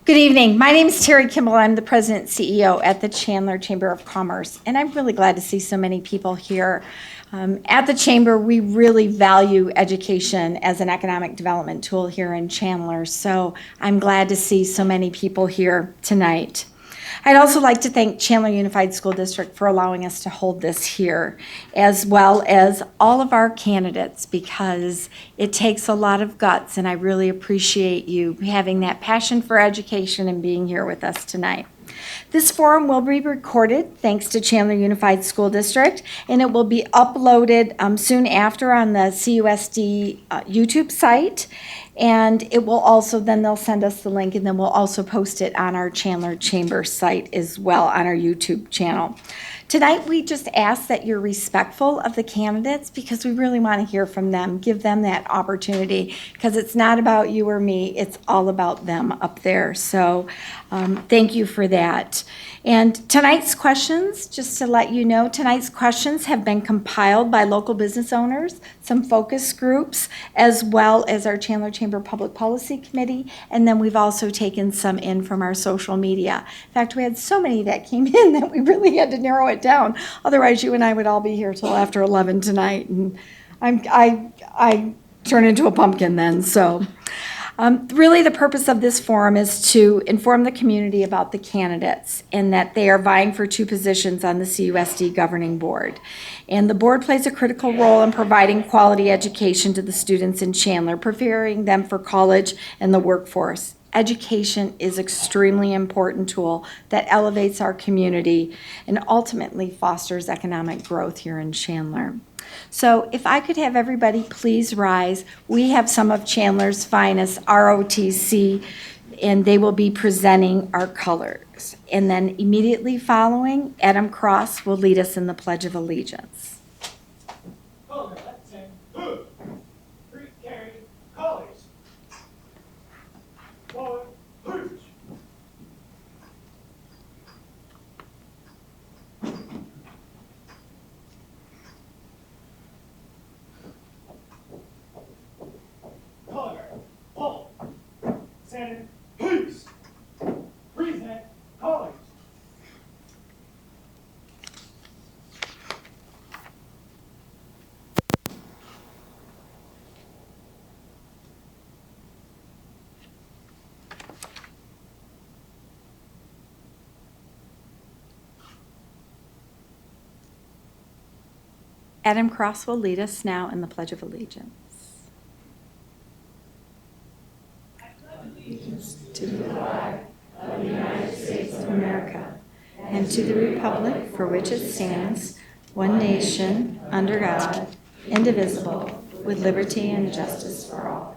Good evening. My name is Terry Kimball. I'm the President and CEO at the Chandler Chamber of Commerce, and I'm really glad to see so many people here. At the Chamber, we really value education as an economic development tool here in Chandler, so I'm glad to see so many people here tonight. I'd also like to thank Chandler Unified School District for allowing us to hold this here, as well as all of our candidates, because it takes a lot of guts, and I really appreciate you having that passion for education and being here with us tonight. This forum will be recorded thanks to Chandler Unified School District, and it will be uploaded soon after on the CUSD YouTube site. And it will also, then they'll send us the link, and then we'll also post it on our Chandler Chamber site as well on our YouTube channel. Tonight, we just ask that you're respectful of the candidates because we really want to hear from them, give them that opportunity, because it's not about you or me, it's all about them up there. So thank you for that. And tonight's questions, just to let you know, tonight's questions have been compiled by local business owners, some focus groups, as well as our Chandler Chamber Public Policy Committee, and then we've also taken some in from our social media. In fact, we had so many that came in that we really had to narrow it down. Otherwise, you and I would all be here till after 11 tonight, and I turn into a pumpkin then, so. Really, the purpose of this forum is to inform the community about the candidates and that they are vying for 2 positions on the CUSD governing board. And the board plays a critical role in providing quality education to the students in Chandler, preparing them for college and the workforce. Education is an extremely important tool that elevates our community and ultimately fosters economic growth here in Chandler. So if I could have everybody please rise. We have some of Chandler's finest ROTC, and they will be presenting our colors. And then immediately following, Adam Cross will lead us in the Pledge of Allegiance. Adam Cross will lead us now in the Pledge of Allegiance. I pledge allegiance to the flag of the United States of America and to the republic for which it stands, one nation, under God, indivisible, with liberty and justice for all.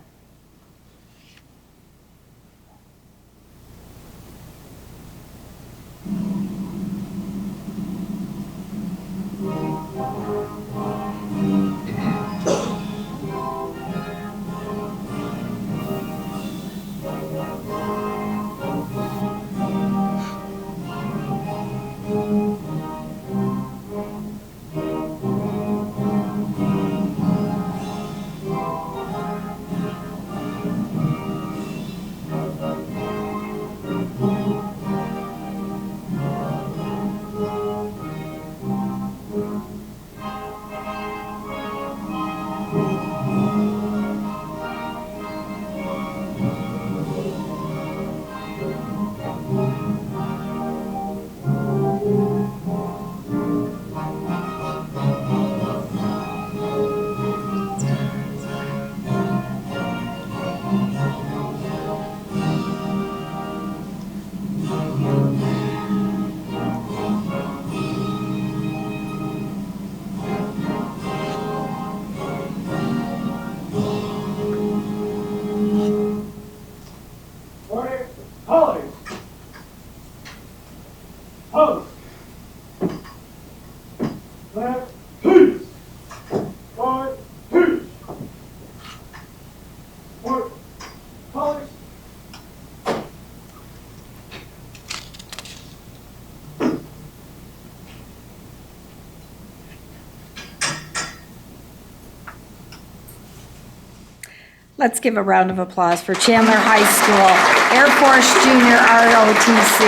Let's give a round of applause for Chandler High School Air Force Junior ROTC.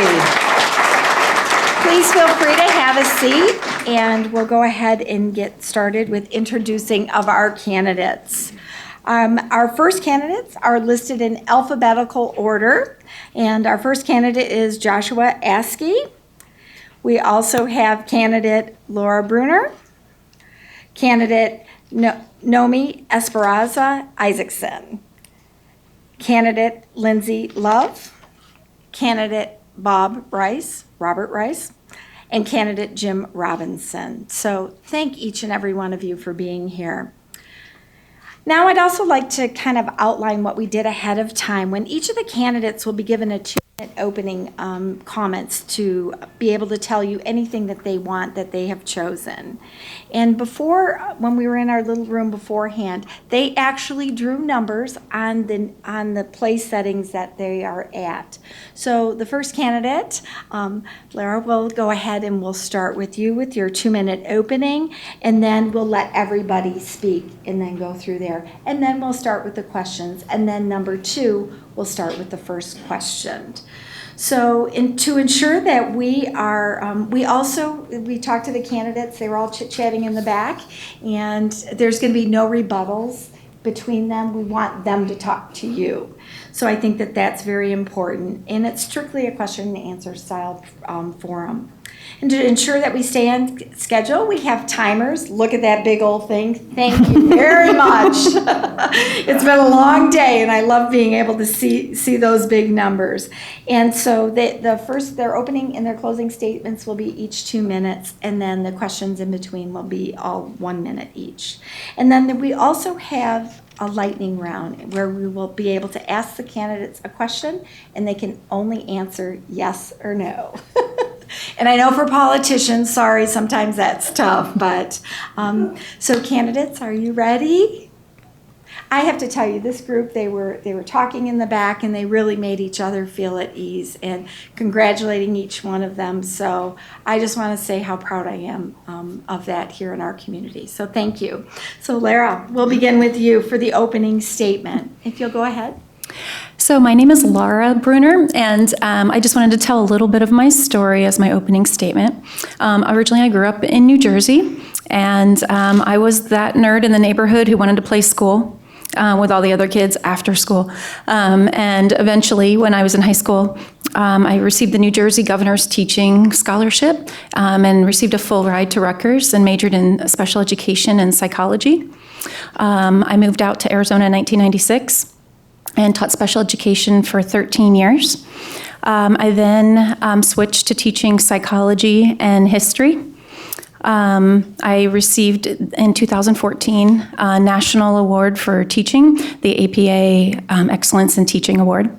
Please feel free to have a seat, and we'll go ahead and get started with introducing of our candidates. Our first candidates are listed in alphabetical order, and our first candidate is Joshua Askey. We also have candidate Laura Bruner, candidate Nomi Esperanza Isaacson, candidate Lindsay Love, candidate Robert Rice, and candidate Jim Robinson. So thank each and every one of you for being here. Now I'd also like to kind of outline what we did ahead of time. When each of the candidates will be given a 2-minute opening comments to be able to tell you anything that they want that they have chosen. And before, when we were in our little room beforehand, they actually drew numbers on the place settings that they are at. So the first candidate, Lara, will go ahead and we'll start with you with your 2-minute opening, and then we'll let everybody speak and then go through there. And then we'll start with the questions, and then number 2, we'll start with the first question. So to ensure that we are, we talked to the candidates, they were all chit-chatting in the back, and there's going to be no rebuttals between them. We want them to talk to you. So I think that that's very important, and it's strictly a question and answer style forum. And to ensure that we stay on schedule, we have timers. Look at that big old thing. Thank you very much. It's been a long day, and I love being able to see those big numbers. And so their opening and their closing statements will be each 2 minutes, and then the questions in between will be all 1 minute each. And then we also have a lightning round where we will be able to ask the candidates a question, and they can only answer yes or no. And I know for politicians, sorry, sometimes that's tough, but so candidates, are you ready? I have to tell you, this group, they were talking in the back, and they really made each other feel at ease and congratulating each one of them. So I just want to say how proud I am of that here in our community. So thank you. So Lara, we'll begin with you for the opening statement. If you'll go ahead. So my name is Laura Bruner, and I just wanted to tell a little bit of my story as my opening statement. Originally, I grew up in New Jersey, and I was that nerd in the neighborhood who wanted to play school with all the other kids after school. And eventually, when I was in high school, I received the New Jersey Governor's Teaching Scholarship and received a full ride to Rutgers and majored in special education and psychology. I moved out to Arizona in 1996. And taught special education for 13 years. I then switched to teaching psychology and history. I received in 2014 a National Award for Teaching, the APA Excellence in Teaching Award.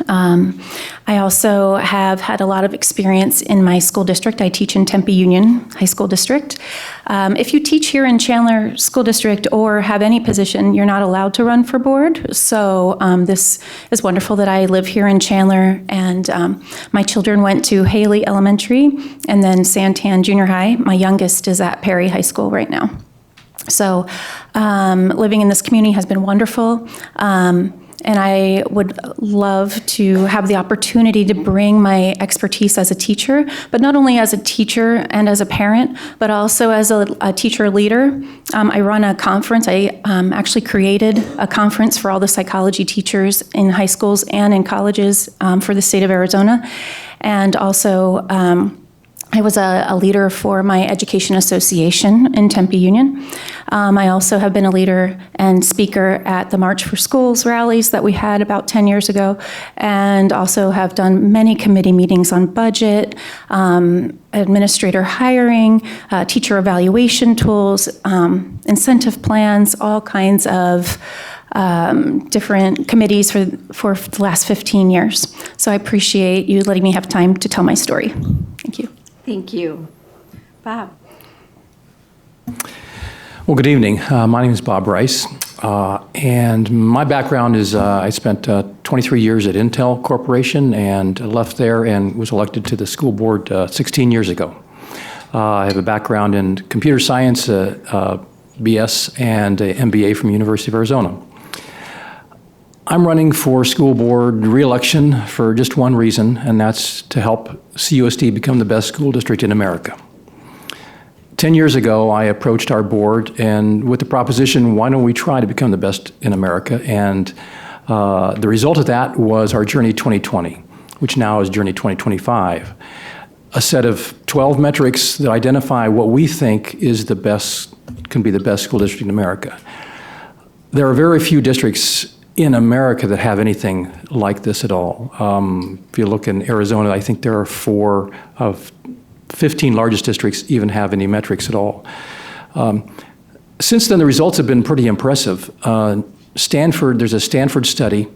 I also have had a lot of experience in my school district. I teach in Tempe Union High School District. If you teach here in Chandler School District or have any position, you're not allowed to run for board. So this is wonderful that I live here in Chandler, and my children went to Haley Elementary and then Santan Junior High. My youngest is at Perry High School right now. So living in this community has been wonderful. And I would love to have the opportunity to bring my expertise as a teacher, but not only as a teacher and as a parent, but also as a teacher leader. I run a conference. I actually created a conference for all the psychology teachers in high schools and in colleges for the state of Arizona. And also, I was a leader for my education association in Tempe Union. I also have been a leader and speaker at the March for Schools rallies that we had about 10 years ago, and also have done many committee meetings on budget, administrator hiring, teacher evaluation tools, incentive plans, all kinds of different committees for the last 15 years. So I appreciate you letting me have time to tell my story. Thank you. Thank you. Bob. Well, good evening. My name is Bob Rice, and my background is I spent 23 years at Intel Corporation and left there and was elected to the school board 16 years ago. I have a background in computer science, BS, and an MBA from University of Arizona. I'm running for school board reelection for just one reason, and that's to help CUSD become the best school district in America. 10 years ago, I approached our board and with the proposition, why don't we try to become the best in America? And the result of that was our Journey 2020, which now is Journey 2025, a set of 12 metrics that identify what we think is the best, can be the best school district in America. There are very few districts in America that have anything like this at all. If you look in Arizona, I think there are 4 of 15 largest districts even have any metrics at all. Since then, the results have been pretty impressive. There's a Stanford study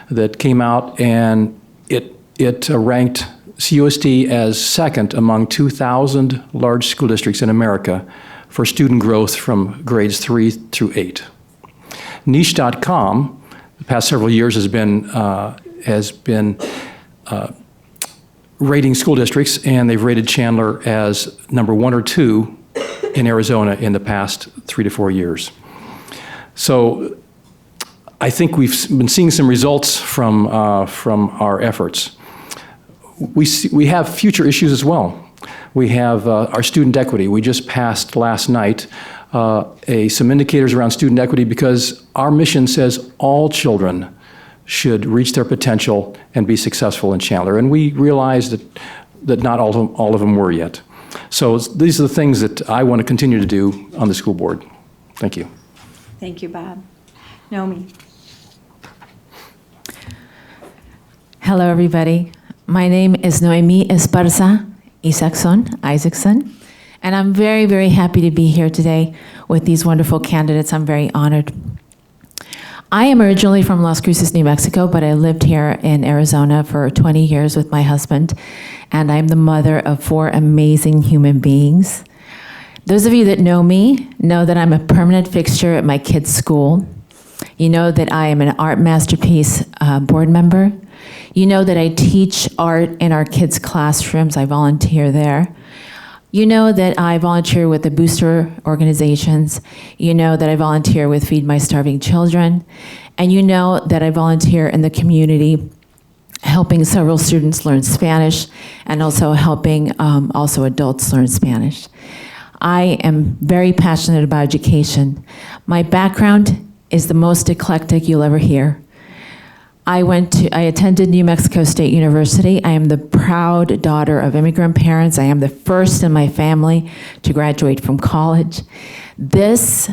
that came out, and it ranked CUSD as second among 2,000 large school districts in America for student growth from grades 3 through 8. Niche.com, the past several years has been rating school districts, and they've rated Chandler as number 1 or 2 in Arizona in the past 3 to 4 years. So I think we've been seeing some results from our efforts. We have future issues as well. We have our student equity. We just passed last night some indicators around student equity because our mission says all children should reach their potential and be successful in Chandler. And we realize that not all of them were yet. So these are the things that I want to continue to do on the school board. Thank you. Thank you, Bob. Naomi. Hello, everybody. My name is Noemi Esparza Isaacson, and I'm very, very happy to be here today with these wonderful candidates. I'm very honored. I am originally from Las Cruces, New Mexico, but I lived here in Arizona for 20 years with my husband, and I'm the mother of 4 amazing human beings. Those of you that know me know that I'm a permanent fixture at my kids' school. You know that I am an Art Masterpiece board member. You know that I teach art in our kids' classrooms. I volunteer there. You know that I volunteer with the booster organizations. You know that I volunteer with Feed My Starving Children. And you know that I volunteer in the community helping several students learn Spanish and also helping also adults learn Spanish. I am very passionate about education. My background is the most eclectic you'll ever hear. I attended New Mexico State University. I am the proud daughter of immigrant parents. I am the first in my family to graduate from college. This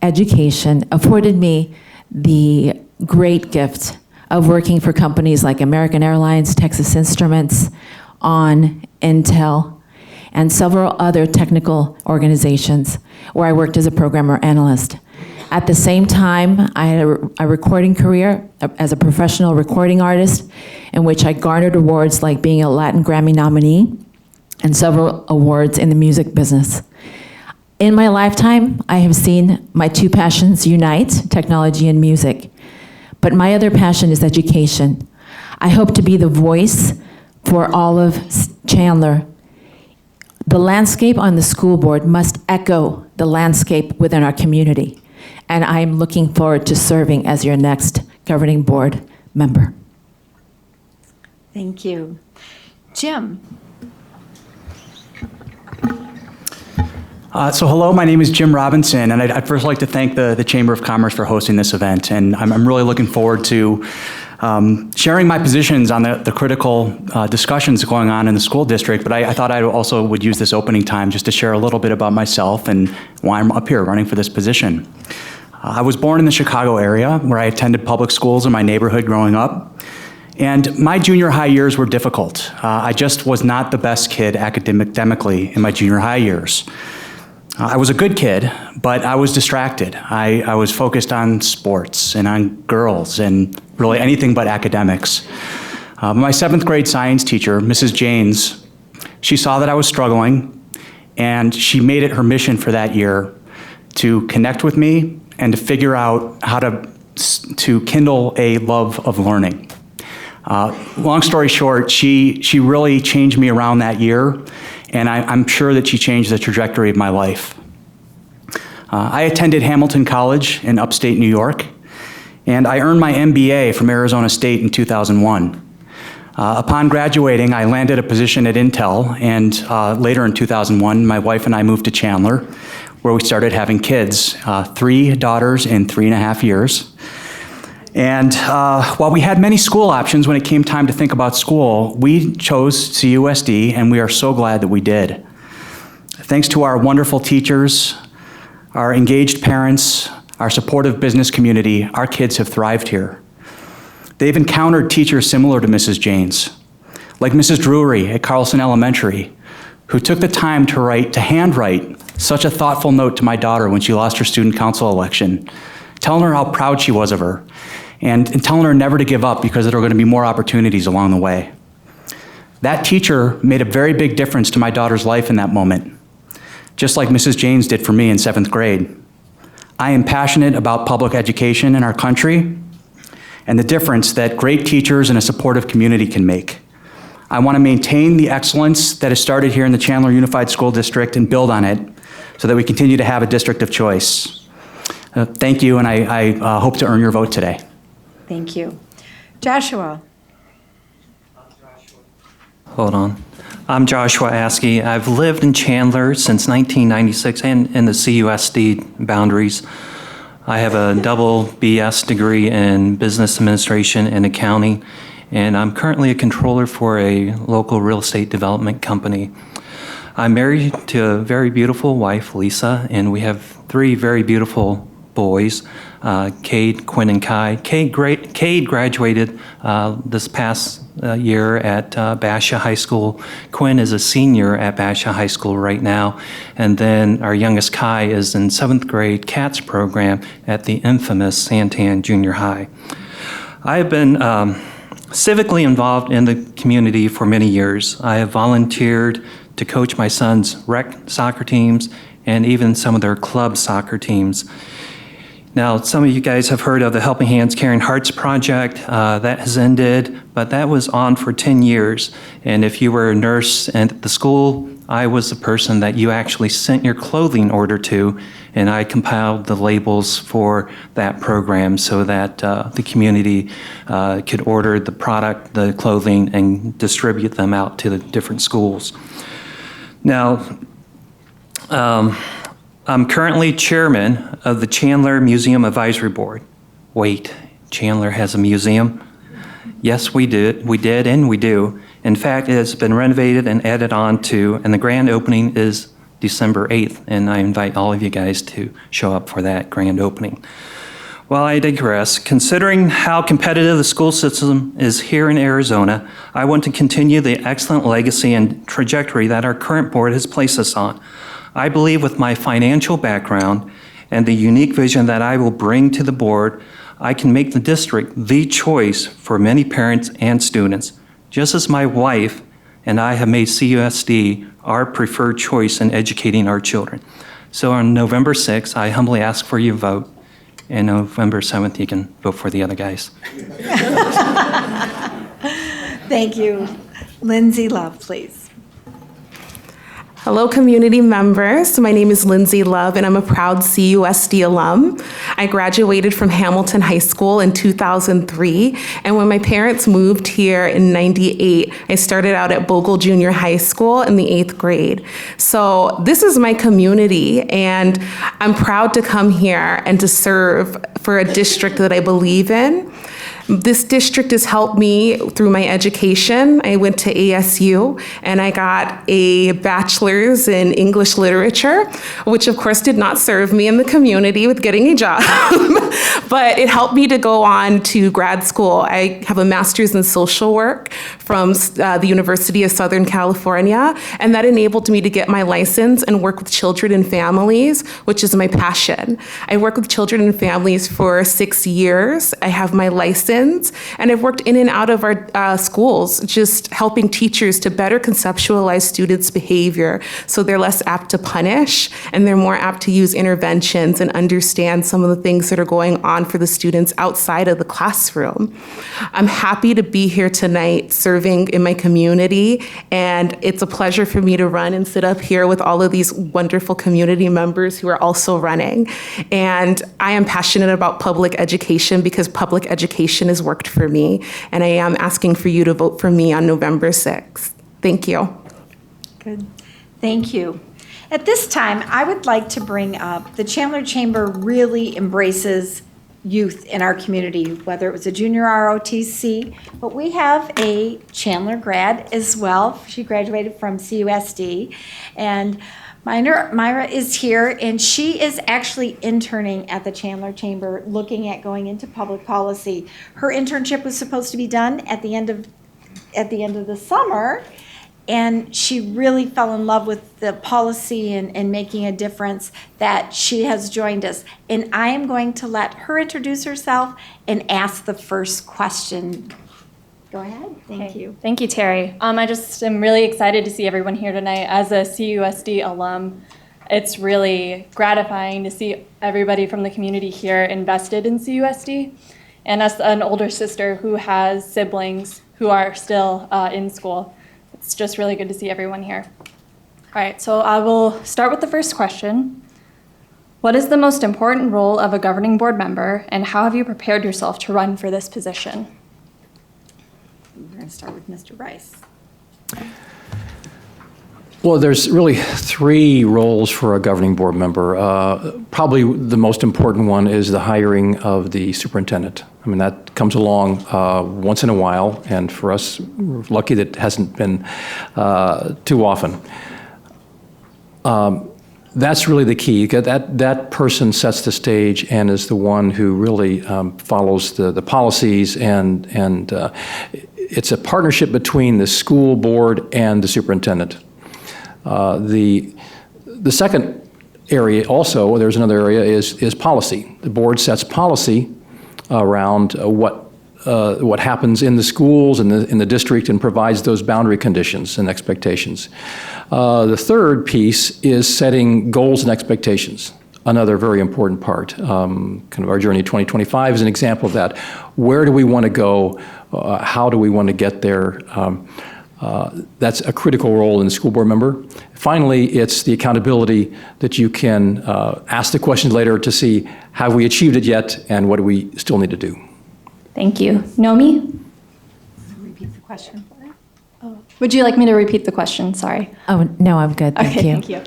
education afforded me the great gift of working for companies like American Airlines, Texas Instruments, Intel, and several other technical organizations where I worked as a programmer analyst. At the same time, I had a recording career as a professional recording artist in which I garnered awards like being a Latin Grammy nominee and several awards in the music business. In my lifetime, I have seen my 2 passions unite, technology and music. But my other passion is education. I hope to be the voice for all of Chandler. The landscape on the school board must echo the landscape within our community. And I'm looking forward to serving as your next governing board member. Thank you. Jim. So hello, my name is Jim Robinson, and I'd first like to thank the Chamber of Commerce for hosting this event. And I'm really looking forward to sharing my positions on the critical discussions going on in the school district. But I thought I also would use this opening time just to share a little bit about myself and why I'm up here running for this position. I was born in the Chicago area, where I attended public schools in my neighborhood growing up. And my junior high years were difficult. I just was not the best kid academically in my junior high years. I was a good kid, but I was distracted. I was focused on sports and on girls and really anything but academics. My 7th grade science teacher, Mrs. Janes, she saw that I was struggling, and she made it her mission for that year to connect with me and to figure out how to kindle a love of learning. Long story short, she really changed me around that year, and I'm sure that she changed the trajectory of my life. I attended Hamilton College in upstate New York, and I earned my MBA from Arizona State in 2001. Upon graduating, I landed a position at Intel, and later in 2001, my wife and I moved to Chandler, where we started having kids, 3 daughters in 3.5 years. And while we had many school options when it came time to think about school, we chose CUSD, and we are so glad that we did. Thanks to our wonderful teachers, our engaged parents, our supportive business community, our kids have thrived here. They've encountered teachers similar to Mrs. Janes, like Mrs. Drury at Carlson Elementary, who took the time to handwrite such a thoughtful note to my daughter when she lost her student council election, telling her how proud she was of her, and telling her never to give up because there are going to be more opportunities along the way. That teacher made a very big difference to my daughter's life in that moment, just like Mrs. Janes did for me in 7th grade. I am passionate about public education in our country and the difference that great teachers and a supportive community can make. I want to maintain the excellence that has started here in the Chandler Unified School District and build on it so that we continue to have a district of choice. Thank you, and I hope to earn your vote today. Thank you. Joshua. Hold on. I'm Joshua Askey. I've lived in Chandler since 1996 and in the CUSD boundaries. I have a double BS degree in business administration and accounting, and I'm currently a controller for a local real estate development company. I'm married to a very beautiful wife, Lisa, and we have 3 very beautiful boys, Cade, Quinn, and Kai. Cade graduated this past year at Basha High School. Quinn is a senior at Basha High School right now. And then our youngest Kai is in 7th grade CATS program at the infamous Santan Junior High. I have been civically involved in the community for many years. I have volunteered to coach my son's rec soccer teams and even some of their club soccer teams. Now, some of you guys have heard of the Helping Hands Caring Hearts project. That has ended, but that was on for 10 years. And if you were a nurse at the school, I was the person that you actually sent your clothing order to, and I compiled the labels for that program so that the community could order the product, the clothing, and distribute them out to the different schools. Now, I'm currently chairman of the Chandler Museum Advisory Board. Wait, Chandler has a museum? Yes, we did, and we do. In fact, it has been renovated and added on to, and the grand opening is December 8th, and I invite all of you guys to show up for that grand opening. Well, I digress. Considering how competitive the school system is here in Arizona, I want to continue the excellent legacy and trajectory that our current board has placed us on. I believe with my financial background and the unique vision that I will bring to the board, I can make the district the choice for many parents and students, just as my wife and I have made CUSD our preferred choice in educating our children. So on November 6th, I humbly ask for your vote, and November 7th, you can vote for the other guys. Thank you. Lindsay Love, please. Hello, community members. My name is Lindsay Love, and I'm a proud CUSD alum. I graduated from Hamilton High School in 2003, and when my parents moved here in '98, I started out at Bogle Junior High School in the 8th grade. So this is my community, and I'm proud to come here and to serve for a district that I believe in. This district has helped me through my education. I went to ASU and I got a bachelor's in English literature, which of course did not serve me in the community with getting a job, but it helped me to go on to grad school. I have a master's in social work from the University of Southern California, and that enabled me to get my license and work with children and families, which is my passion. I work with children and families for 6 years. I have my license lessons. And I've worked in and out of our schools, just helping teachers to better conceptualize students' behavior so they're less apt to punish and they're more apt to use interventions and understand some of the things that are going on for the students outside of the classroom. I'm happy to be here tonight serving in my community, and it's a pleasure for me to run and sit up here with all of these wonderful community members who are also running. And I am passionate about public education because public education has worked for me, and I am asking for you to vote for me on November 6th. Thank you. Good. Thank you. At this time, I would like to bring up the Chandler Chamber really embraces youth in our community, whether it was a junior ROTC, but we have a Chandler grad as well. She graduated from CUSD, and Myra is here, and she is actually interning at the Chandler Chamber, looking at going into public policy. Her internship was supposed to be done at the end of the summer, and she really fell in love with the policy and making a difference that she has joined us. And I am going to let her introduce herself and ask the first question. Go ahead. Thank you. Thank you, Terry. I just am really excited to see everyone here tonight. As a CUSD alum, it's really gratifying to see everybody from the community here invested in CUSD. And as an older sister who has siblings who are still in school, it's just really good to see everyone here. All right, so I will start with the first question. What is the most important role of a governing board member, and how have you prepared yourself to run for this position? We're going to start with Mr. Rice. Well, there's really three roles for a governing board member. Probably the most important one is the hiring of the superintendent. I mean, that comes along once in a while, and for us, we're lucky that it hasn't been too often. That's really the key. That person sets the stage and is the one who really follows the policies, and it's a partnership between the school board and the superintendent. The second area also, there's another area, is policy. The board sets policy around what happens in the schools and in the district and provides those boundary conditions and expectations. The third piece is setting goals and expectations, another very important part. Kind of our Journey 2025 is an example of that. Where do we want to go? How do we want to get there? That's a critical role in the school board member. Finally, it's the accountability that you can ask the questions later to see, have we achieved it yet, and what do we still need to do? Thank you. Nomi? Repeat the question for her. Oh, would you like me to repeat the question? Sorry. Oh, no, I'm good. Thank Okay, you. thank you.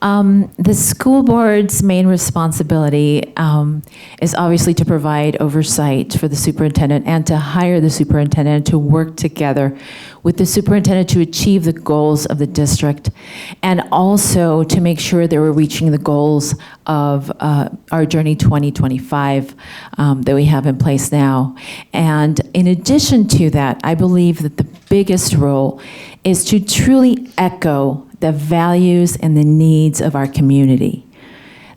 The school board's main responsibility is obviously to provide oversight for the superintendent and to hire the superintendent to work together with the superintendent to achieve the goals of the district, and also to make sure that we're reaching the goals of our Journey 2025 that we have in place now. And in addition to that, I believe that the biggest role is to truly echo the values and the needs of our community.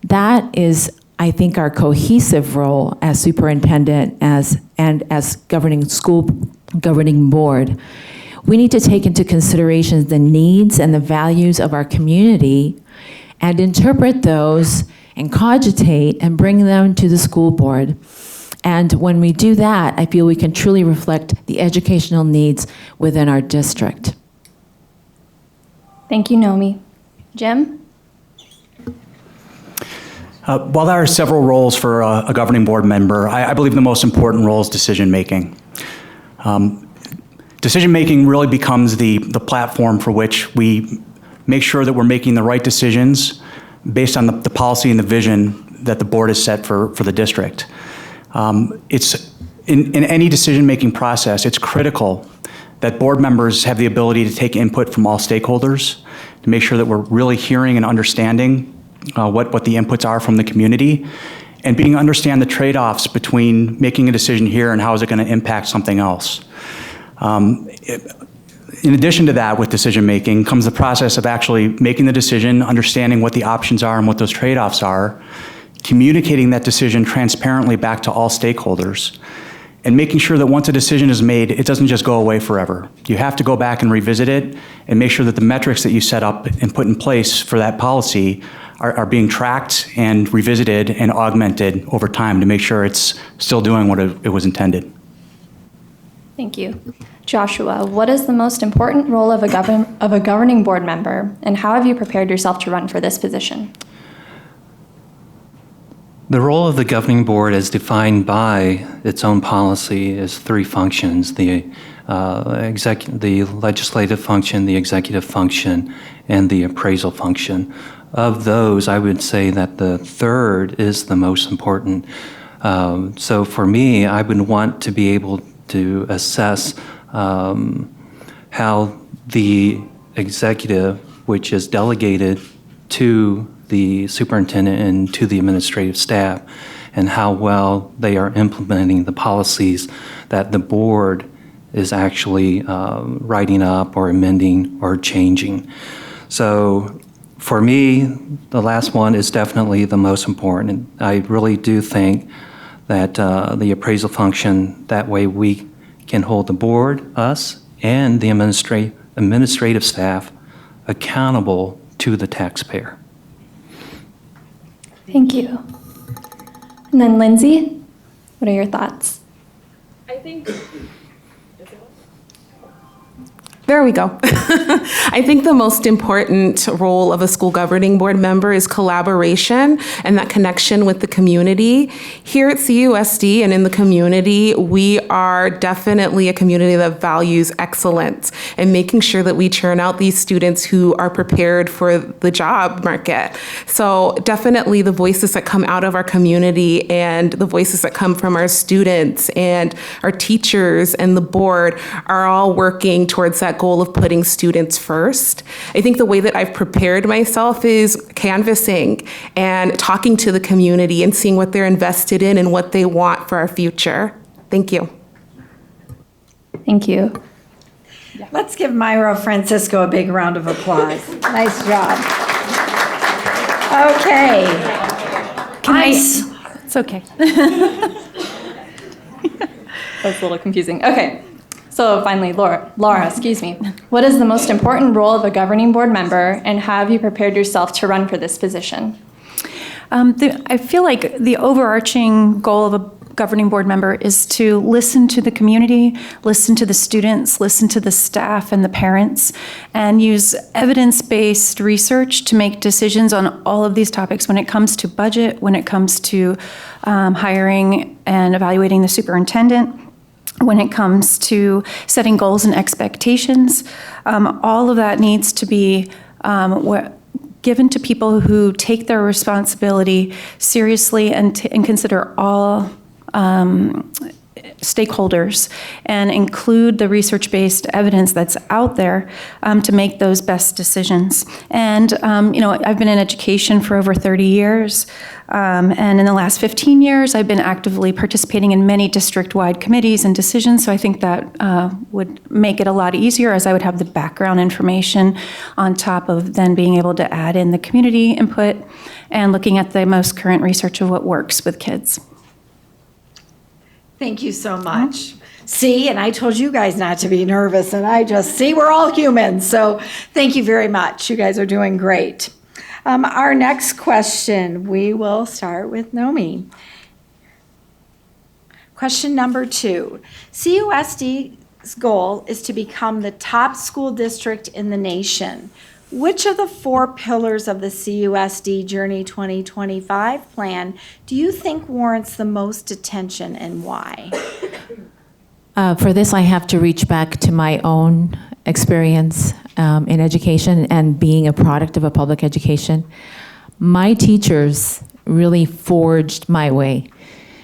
That is, I think, our cohesive role as superintendent and as governing board. We need to take into consideration the needs and the values of our community and interpret those and cogitate and bring them to the school board. And when we do that, I feel we can truly reflect the educational needs within our district. Thank you, Nomi. Jim? While there are several roles for a governing board member, I believe the most important role is decision-making. Decision-making really becomes the platform for which we make sure that we're making the right decisions based on the policy and the vision that the board has set for the district. It's in any decision-making process, it's critical that board members have the ability to take input from all stakeholders to make sure that we're really hearing and understanding what the inputs are from the community, and being understand the trade-offs between making a decision here and how is it going to impact something else. In addition to that, with decision-making comes the process of actually making the decision, understanding what the options are and what those trade-offs are, communicating that decision transparently back to all stakeholders, and making sure that once a decision is made, it doesn't just go away forever. You have to go back and revisit it and make sure that the metrics that you set up and put in place for that policy are being tracked and revisited and augmented over time to make sure it's still doing what it was intended. Thank you. Joshua, what is the most important role of a governing board member, and how have you prepared yourself to run for this position? The role of the governing board as defined by its own policy is three functions: the legislative function, the executive function, and the appraisal function. Of those, I would say that the third is the most important. So for me, I would want to be able to assess how the executive, which is delegated to the superintendent and to the administrative staff, and how well they are implementing the policies that the board is actually writing up or amending or changing. So for me, the last one is definitely the most important. I really do think that the appraisal function, that way we can hold the board, us, and the administrative staff accountable to the taxpayer. Thank you. And then Lindsay, what are your thoughts? There we go. I think the most important role of a school governing board member is collaboration and that connection with the community. Here at CUSD and in the community, we are definitely a community that values excellence and making sure that we churn out these students who are prepared for the job market. So definitely the voices that come out of our community and the voices that come from our students and our teachers and the board are all working towards that goal of putting students first. I think the way that I've prepared myself is canvassing and talking to the community and seeing what they're invested in and what they want for our future. Thank you. Thank you. Let's give Myra Francisco a big round of applause. Nice job. Okay. It's okay. That's a little confusing. Okay. So finally, Laura, excuse me. What is the most important role of a governing board member, and how have you prepared yourself to run for this position? I feel like the overarching goal of a governing board member is to listen to the community, listen to the students, listen to the staff and the parents, and use evidence-based research to make decisions on all of these topics when it comes to budget, when it comes to hiring and evaluating the superintendent, when it comes to setting goals and expectations. All of that needs to be given to people who take their responsibility seriously and consider all stakeholders and include the research-based evidence that's out there to make those best decisions. And I've been in education for over 30 years, and in the last 15 years, I've been actively participating in many district-wide committees and decisions, so I think that would make it a lot easier, as I would have the background information on top of then being able to add in the community input and looking at the most current research of what works with kids. Thank you so much. See, and I told you guys not to be nervous, and I just see we're all humans. So thank you very much. You guys are doing great. Our next question, we will start with Nomi. Question number 2. CUSD's goal is to become the top school district in the nation. Which of the 4 pillars of the CUSD Journey 2025 plan do you think warrants the most attention, and why? For this, I have to reach back to my own experience in education and being a product of a public education. My teachers really forged my way.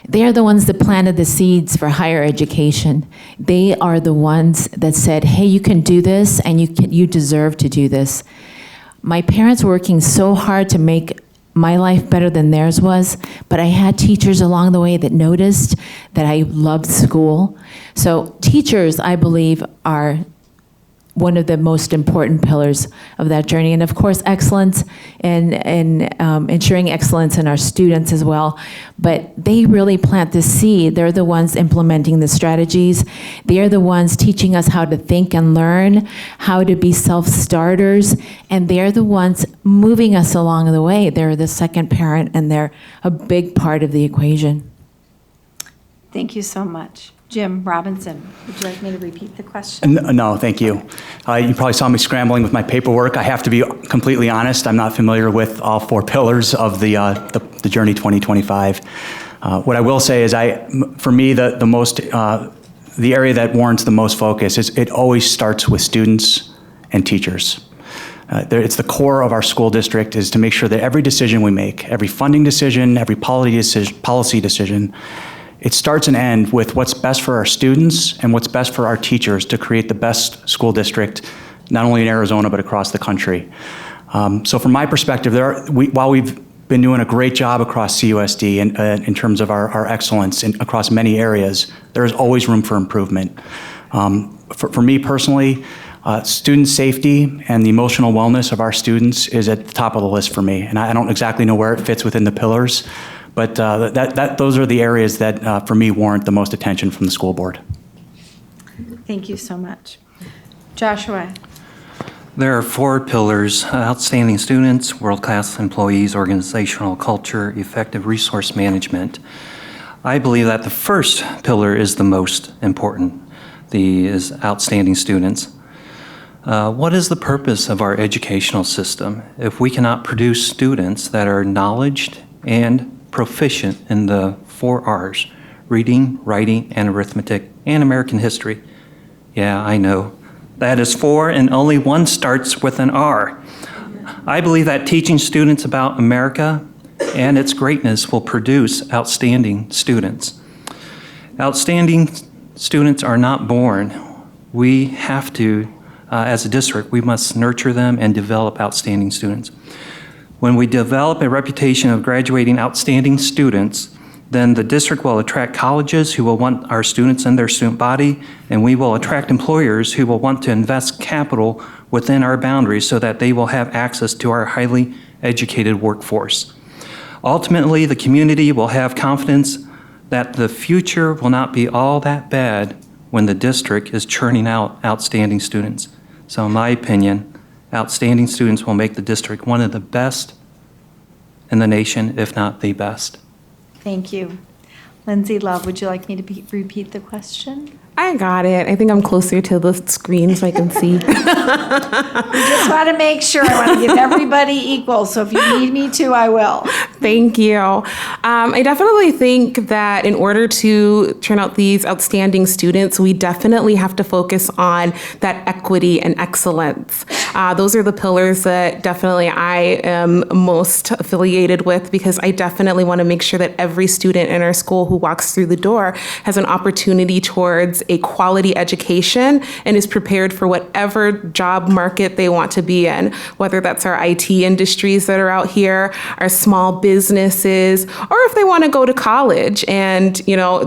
They are the ones that planted the seeds for higher education. They are the ones that said, hey, you can do this and you deserve to do this. My parents were working so hard to make my life better than theirs was, but I had teachers along the way that noticed that I loved school. So teachers, I believe, are one of the most important pillars of that journey. And of course, excellence and ensuring excellence in our students as well. But they really plant the seed. They're the ones implementing the strategies. They're the ones teaching us how to think and learn, how to be self-starters, and they're the ones moving us along the way. They're the second parent, and they're a big part of the equation. Thank you so much. Jim Robinson, would you like me to repeat the question? No, thank you. You probably saw me scrambling with my paperwork. I have to be completely honest. I'm not familiar with all 4 pillars of the Journey 2025. What I will say is, for me, the area that warrants the most focus is it always starts with students and teachers. It's the core of our school district, is to make sure that every decision we make, every funding decision, every policy decision, it starts and ends with what's best for our students and what's best for our teachers to create the best school district, not only in Arizona, but across the country. So from my perspective, while we've been doing a great job across CUSD in terms of our excellence across many areas, there is always room for improvement. For me personally, student safety and the emotional wellness of our students is at the top of the list for me. And I don't exactly know where it fits within the pillars, but those are the areas that, for me, warrant the most attention from the school board. Thank you so much. Joshua. There are 4 pillars: outstanding students, world-class employees, organizational culture, effective resource management. I believe that the first pillar is the most important, is outstanding students. What is the purpose of our educational system if we cannot produce students that are knowledgeable and proficient in the 4 R's: reading, writing, and arithmetic, and American history? Yeah, I know. That is 4, and only one starts with an R. I believe that teaching students about America and its greatness will produce outstanding students. Outstanding students are not born. We have to, as a district, we must nurture them and develop outstanding students. When we develop a reputation of graduating outstanding students, then the district will attract colleges who will want our students in their student body, and we will attract employers who will want to invest capital within our boundaries so that they will have access to our highly educated workforce. Ultimately, the community will have confidence that the future will not be all that bad when the district is churning out outstanding students. So in my opinion, outstanding students will make the district one of the best in the nation, if not the best. Thank you. Lindsay Love, would you like me to repeat the question? I got it. I think I'm closer to the screen so I can see. I just want to make sure. I want to give everybody equal, so if you need me to, I will. Thank you. I definitely think that in order to turn out these outstanding students, we definitely have to focus on that equity and excellence. Those are the pillars that definitely I am most affiliated with, because I definitely want to make sure that every student in our school who walks through the door has an opportunity towards a quality education and is prepared for whatever job market they want to be in, whether that's our IT industries that are out here, our small businesses, or if they want to go to college and,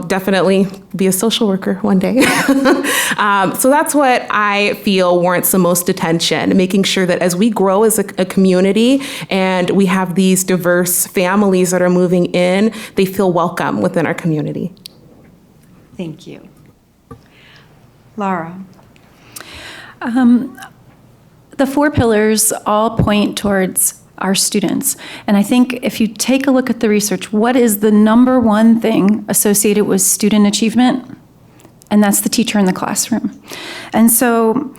definitely be a social worker one day. So that's what I feel warrants the most attention, making sure that as we grow as a community and we have these diverse families that are moving in, they feel welcome within our community. Thank you. Laura. The 4 pillars all point towards our students. And I think if you take a look at the research, what is the number one thing associated with student achievement? And that's the teacher in the classroom. And so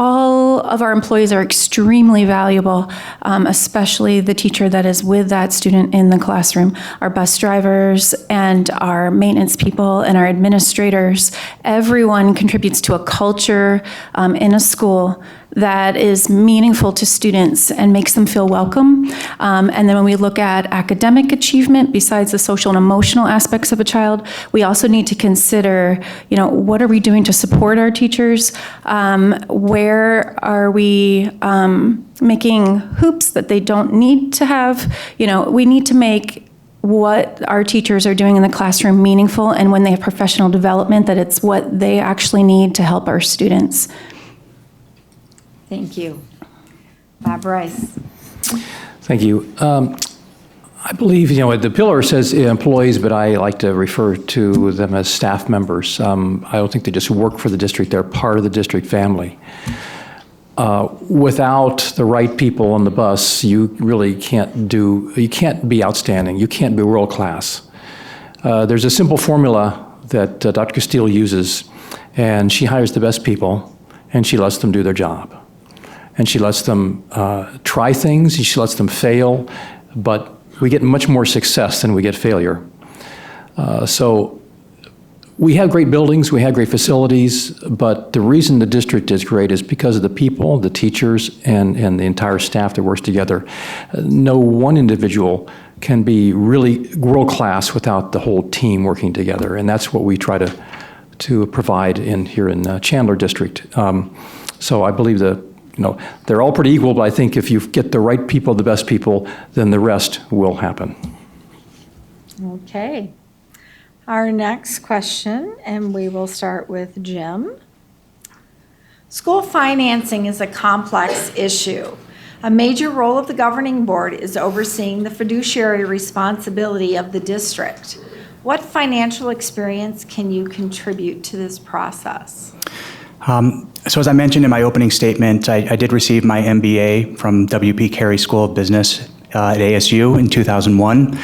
all of our employees are extremely valuable, especially the teacher that is with that student in the classroom. Our bus drivers and our maintenance people and our administrators, everyone contributes to a culture in a school that is meaningful to students and makes them feel welcome. And then when we look at academic achievement, besides the social and emotional aspects of a child, we also need to consider, what are we doing to support our teachers? Where are we making hoops that they don't need to have? We need to make what our teachers are doing in the classroom meaningful, and when they have professional development, that it's what they actually need to help our students. Thank you. Bob Rice. Thank you. I believe, the pillar says employees, but I like to refer to them as staff members. I don't think they just work for the district, they're part of the district family. Without the right people on the bus, you really can't be outstanding, you can't be world class. There's a simple formula that Dr. Castile uses, and she hires the best people, and she lets them do their job. And she lets them try things, and she lets them fail, but we get much more success than we get failure. So we have great buildings, we have great facilities, but the reason the district is great is because of the people, the teachers, and the entire staff that works together. No one individual can be really world-class without the whole team working together, and that's what we try to provide here in Chandler District. So I believe they're all pretty equal, but I think if you get the right people, the best people, then the rest will happen. Okay. Our next question, and we will start with Jim. School financing is a complex issue. A major role of the governing board is overseeing the fiduciary responsibility of the district. What financial experience can you contribute to this process? So as I mentioned in my opening statement, I did receive my MBA from W.P. Carey School of Business at ASU in 2001.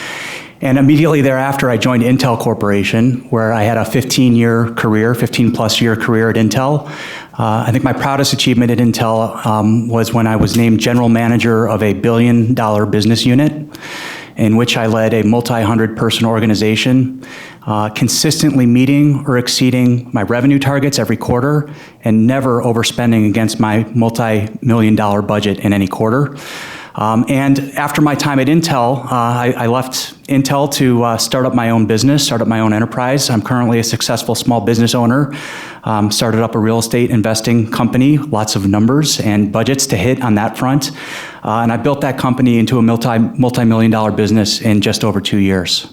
And immediately thereafter, I joined Intel Corporation, where I had a 15-plus year career at Intel. I think my proudest achievement at Intel was when I was named general manager of a billion-dollar business unit, in which I led a multi-hundred-person organization, consistently meeting or exceeding my revenue targets every quarter, and never overspending against my multi-million-dollar budget in any quarter. And after my time at Intel, I left Intel to start up my own business, start up my own enterprise. I'm currently a successful small business owner, started up a real estate investing company, lots of numbers and budgets to hit on that front. And I built that company into a multi-million-dollar business in just over 2 years.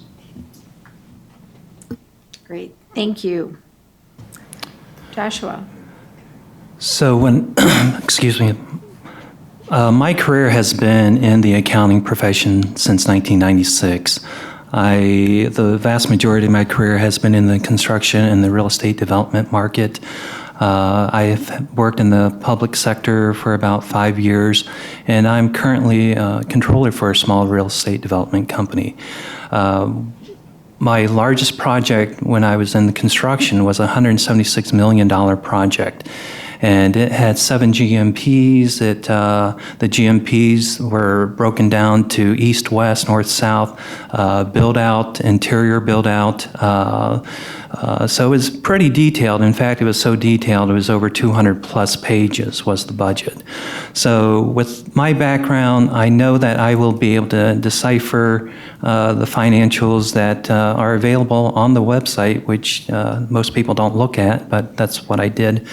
Great, thank you. Joshua. So excuse me, my career has been in the accounting profession since 1996. The vast majority of my career has been in the construction and the real estate development market. I've worked in the public sector for about 5 years, and I'm currently a controller for a small real estate development company. My largest project when I was in the construction was a $176 million project. And it had 7 GMPs. The GMPs were broken down to east, west, north, south, build out, interior build out. So it was pretty detailed. In fact, it was so detailed, it was over 200 plus pages was the budget. So with my background, I know that I will be able to decipher the financials that are available on the website, which most people don't look at, but that's what I did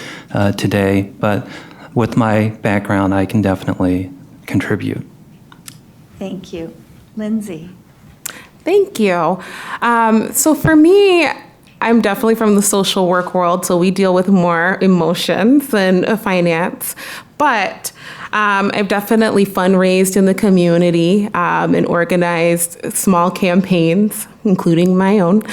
today. But with my background, I can definitely contribute. Thank you. Lindsay. Thank you. So for me, I'm definitely from the social work world, so we deal with more emotions than finance. But I've definitely fundraised in the community and organized small campaigns, including my own,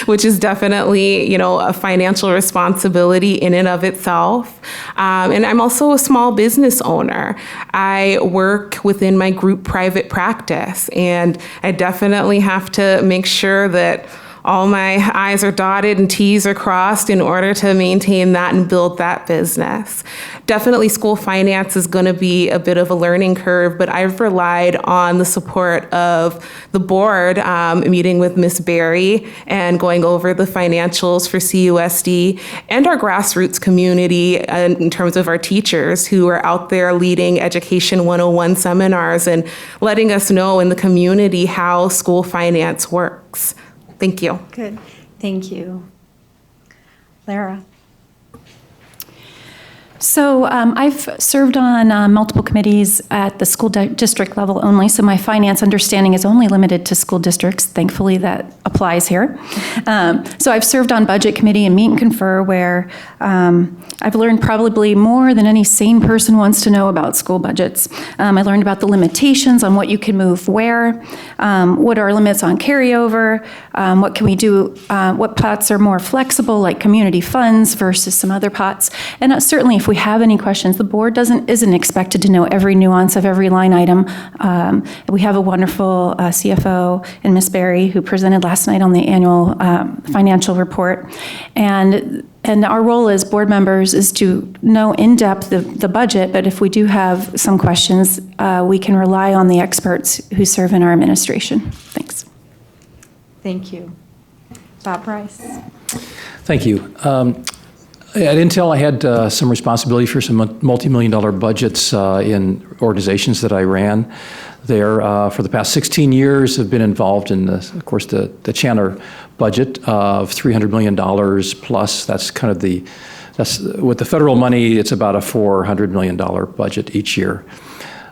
which is definitely, a financial responsibility in and of itself. And I'm also a small business owner. I work within my group private practice, and I definitely have to make sure that all my I's are dotted and T's are crossed in order to maintain that and build that business. Definitely school finance is going to be a bit of a learning curve, but I've relied on the support of the board, meeting with Ms. Berry and going over the financials for CUSD and our grassroots community in terms of our teachers who are out there leading Education 101 seminars and letting us know in the community how school finance works. Thank you. Good. Thank you. Lara. So I've served on multiple committees at the school district level only, so my finance understanding is only limited to school districts. Thankfully, that applies here. So I've served on budget committee and meet and confer, where I've learned probably more than any sane person wants to know about school budgets. I learned about the limitations on what you can move where, what are limits on carryover, what can we do, what pots are more flexible, like community funds versus some other pots. And certainly if we have any questions, the board isn't expected to know every nuance of every line item. We have a wonderful CFO in Ms. Berry, who presented last night on the annual financial report. And our role as board members is to know in depth the budget, but if we do have some questions, we can rely on the experts who serve in our administration. Thanks. Thank you. Bob Rice. Thank you. At Intel, I had some responsibility for some multi-million-dollar budgets in organizations that I ran there. For the past 16 years, I've been involved in, of course, the Chandler budget of $300 million plus. That's kind of that's with the federal money, it's about a $400 million budget each year.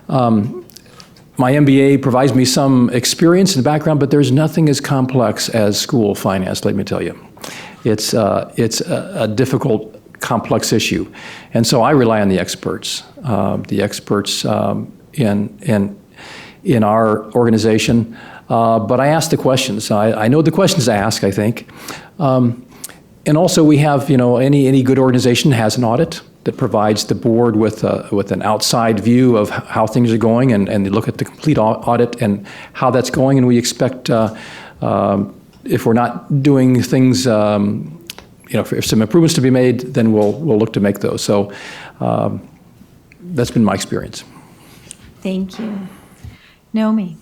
My MBA provides me some experience and background, but there's nothing as complex as school finance, let me tell you. It's a difficult, complex issue. And so I rely on the experts in our organization. But I ask the questions. I know the questions to ask, I think. And also we have, any good organization has an audit that provides the board with an outside view of how things are going, and they look at the complete audit and how that's going. And we expect, if we're not doing things, if some improvements to be made, then we'll look to make those. So that's been my experience. Thank you. Naomi.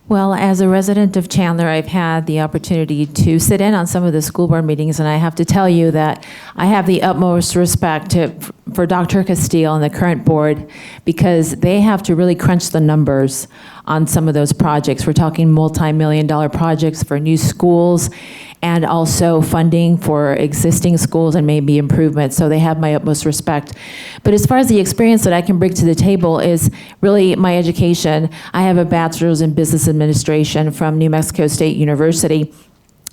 Well, as a resident of Chandler, I've had the opportunity to sit in on some of the school board meetings, and I have to tell you that I have the utmost respect for Dr. Castile and the current board, because they have to really crunch the numbers on some of those projects. We're talking multi-million-dollar projects for new schools and also funding for existing schools and maybe improvements. So they have my utmost respect. But as far as the experience that I can bring to the table is really my education. I have a bachelor's in business administration from New Mexico State University.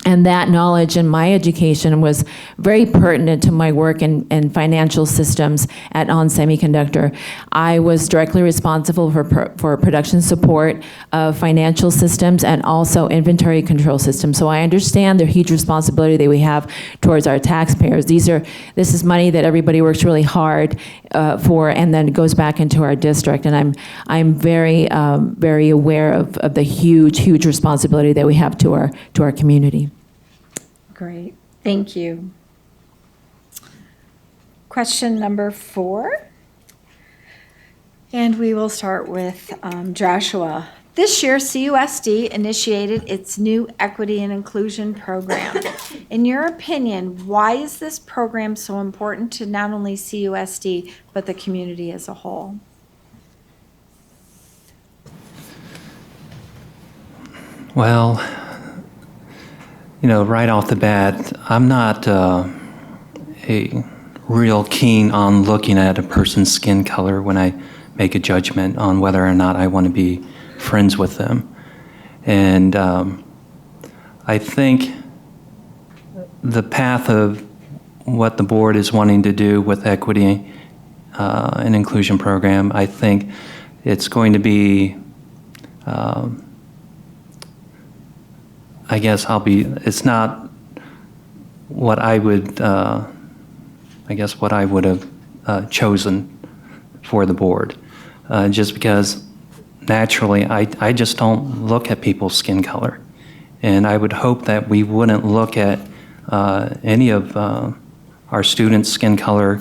And that knowledge in my education was very pertinent to my work in financial systems at On Semiconductor. I was directly responsible for production support of financial systems and also inventory control systems. So I understand the huge responsibility that we have towards our taxpayers. This is money that everybody works really hard for, and then it goes back into our district. And I'm very very aware of the huge responsibility that we have to our community. Great. Thank you. Question number 4. And we will start with Joshua. This year, CUSD initiated its new Equity and Inclusion Program. In your opinion, why is this program so important to not only CUSD, but the community as a whole? Well, right off the bat, I'm not a real keen on looking at a person's skin color when I make a judgment on whether or not I want to be friends with them. And I think the path of what the board is wanting to do with equity and inclusion program, I think it's going to be it's not what I would, what I would have chosen for the board. Just because naturally, I just don't look at people's skin color. And I would hope that we wouldn't look at any of our students' skin color.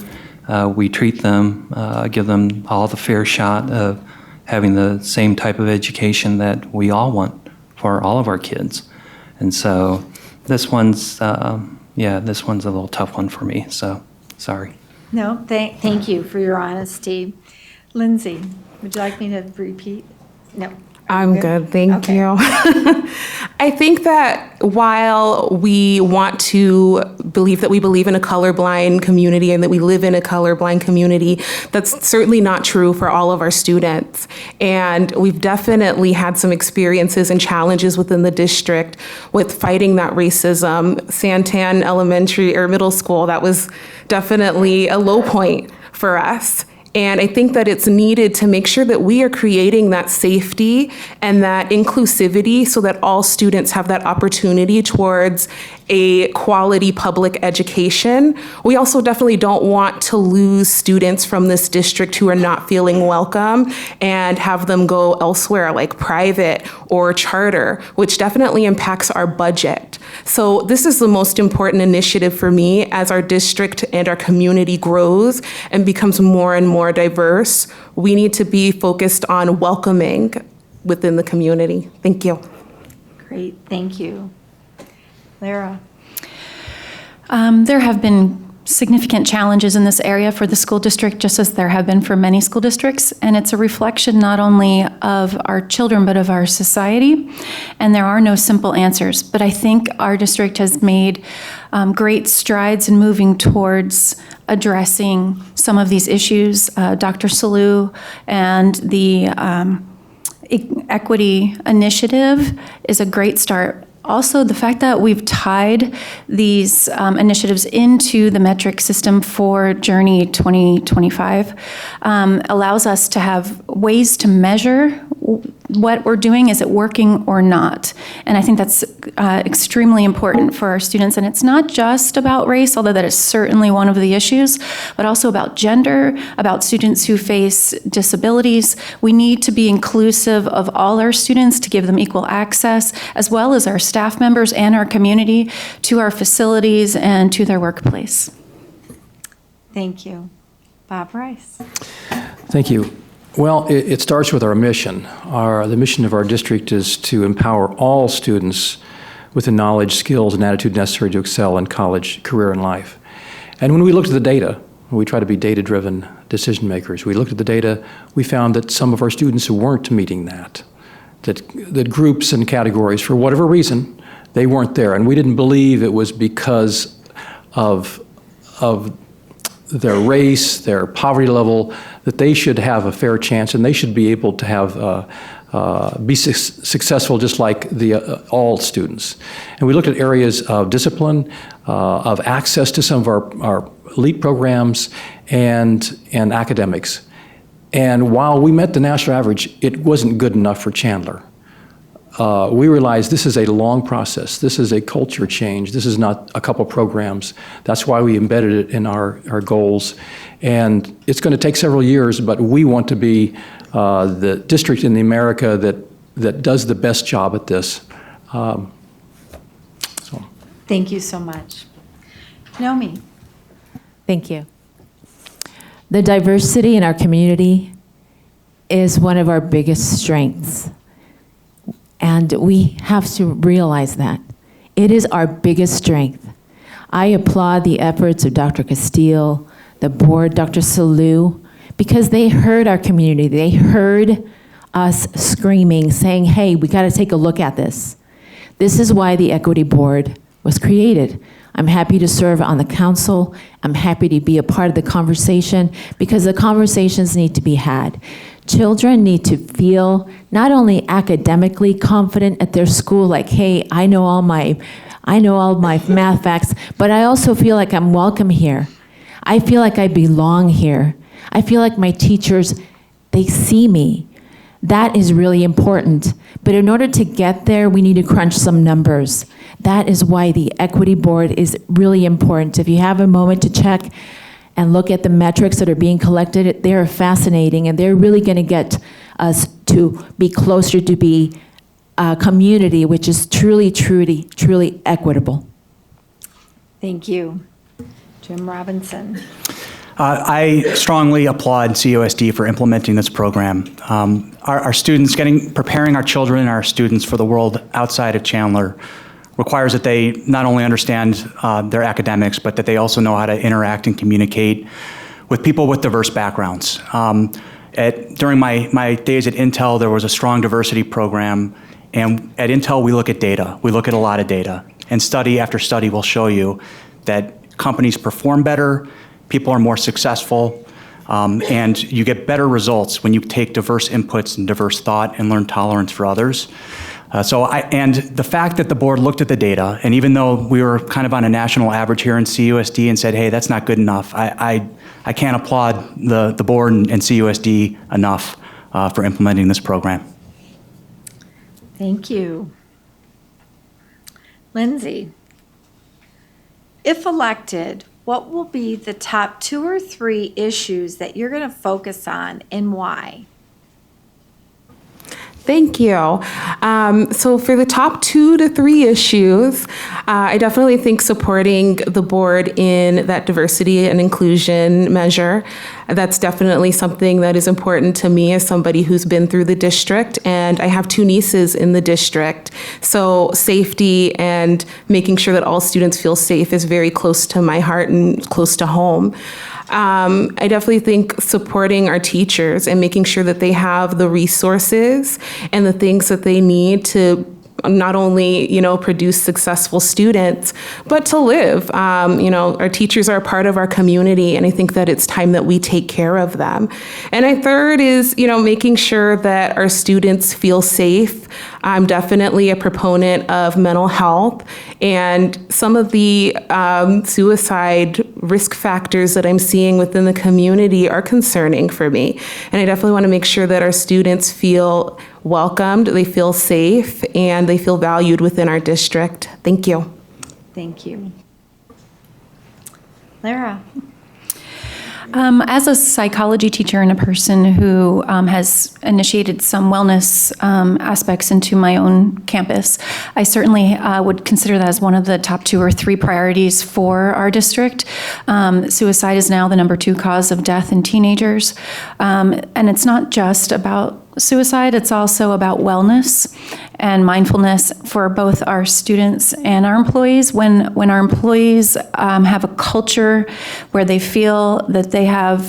We treat them, give them all the fair shot of having the same type of education that we all want for all of our kids. And so this one's a little tough one for me, so sorry. No, thank you for your honesty. Lindsay, would you like me to repeat? No. I'm good, thank you. I think that while we want to believe that we believe in a colorblind community and that we live in a colorblind community, that's certainly not true for all of our students. And we've definitely had some experiences and challenges within the district with fighting that racism. Santan Elementary or Middle School, that was definitely a low point for us. And I think that it's needed to make sure that we are creating that safety and that inclusivity so that all students have that opportunity towards a quality public education. We also definitely don't want to lose students from this district who are not feeling welcome and have them go elsewhere like private or charter, which definitely impacts our budget. So this is the most important initiative for me as our district and our community grows and becomes more and more diverse. We need to be focused on welcoming within the community. Thank you. Great, thank you. Lara. There have been significant challenges in this area for the school district, just as there have been for many school districts, and it's a reflection not only of our children, but of our society, and there are no simple answers. But I think our district has made great strides in moving towards addressing some of these issues. Dr. Salou and the Equity Initiative is a great start. Also, the fact that we've tied these initiatives into the metric system for Journey 2025 allows us to have ways to measure what we're doing. Is it working or not? And I think that's extremely important for our students. And it's not just about race, although that is certainly one of the issues, but also about gender, about students who face disabilities. We need to be inclusive of all our students to give them equal access, as well as our staff members and our community to our facilities and to their workplace. Thank you. Bob Rice. Thank you. Well, it starts with our mission. The mission of our district is to empower all students with the knowledge, skills, and attitude necessary to excel in college, career, and life. And when we looked at the data, we try to be data-driven decision makers. We looked at the data, we found that some of our students weren't meeting that groups and categories, for whatever reason, they weren't there. And we didn't believe it was because of their race, their poverty level, that they should have a fair chance and they should be able to have be successful just like all students. And we looked at areas of discipline, of access to some of our elite programs, and academics. And while we met the national average, it wasn't good enough for Chandler. We realized this is a long process. This is a culture change. This is not a couple programs. That's why we embedded it in our goals. And it's going to take several years, but we want to be the district in America that does the best job at this. Thank you so much. Naomi. Thank you. The diversity in our community is one of our biggest strengths. And we have to realize that. It is our biggest strength. I applaud the efforts of Dr. Castile, the board, Dr. Salou, because they heard our community. They heard us screaming, saying, hey, we gotta take a look at this. This is why the Equity Board was created. I'm happy to serve on the council. I'm happy to be a part of the conversation because the conversations need to be had. Children need to feel not only academically confident at their school, like, hey, I know all my math facts, but I also feel like I'm welcome here. I feel like I belong here. I feel like my teachers, they see me. That is really important. But in order to get there, we need to crunch some numbers. That is why the Equity Board is really important. If you have a moment to check and look at the metrics that are being collected, they're fascinating, and they're really going to get us to be closer to be a community which is truly, truly, truly equitable. Thank you. Jim Robinson. I strongly applaud CUSD for implementing this program. Our students, preparing our children and our students for the world outside of Chandler requires that they not only understand their academics, but that they also know how to interact and communicate with people with diverse backgrounds. During my days at Intel, there was a strong diversity program, and at Intel, we look at data. We look at a lot of data, and study after study will show you that companies perform better, people are more successful, and you get better results when you take diverse inputs and diverse thought and learn tolerance for others. And the fact that the board looked at the data, and even though we were kind of on a national average here in CUSD and said, hey, that's not good enough, I can't applaud the board and CUSD enough for implementing this program. Thank you. Lindsay, if elected, what will be the top 2 or 3 issues that you're going to focus on and why? Thank you. So for the top 2 to 3 issues, I definitely think supporting the board in that diversity and inclusion measure. That's definitely something that is important to me as somebody who's been through the district, and I have 2 nieces in the district. So safety and making sure that all students feel safe is very close to my heart and close to home. I definitely think supporting our teachers and making sure that they have the resources and the things that they need to not only, produce successful students, but to live. Our teachers are a part of our community, and I think that it's time that we take care of them. And a third is, making sure that our students feel safe. I'm definitely a proponent of mental health, and some of the suicide risk factors that I'm seeing within the community are concerning for me. And I definitely want to make sure that our students feel welcomed, they feel safe, and they feel valued within our district. Thank you. Thank you. Lara. As a psychology teacher and a person who has initiated some wellness aspects into my own campus, I certainly would consider that as one of the top 2 or 3 priorities for our district. Suicide is now the number 2 cause of death in teenagers. And it's not just about suicide, it's also about wellness and mindfulness for both our students and our employees. When our employees have a culture where they feel that they have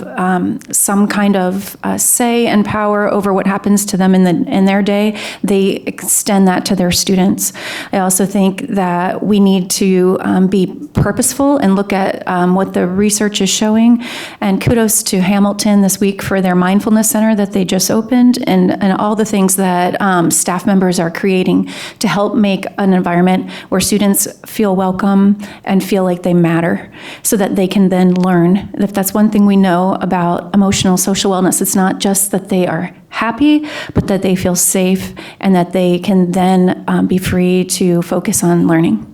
some kind of say and power over what happens to them in their day, they extend that to their students. I also think that we need to be purposeful and look at what the research is showing. And kudos to Hamilton this week for their mindfulness center that they just opened, and all the things that staff members are creating to help make an environment where students feel welcome and feel like they matter, so that they can then learn. If that's one thing we know about emotional social wellness, it's not just that they are happy, but that they feel safe and that they can then be free to focus on learning.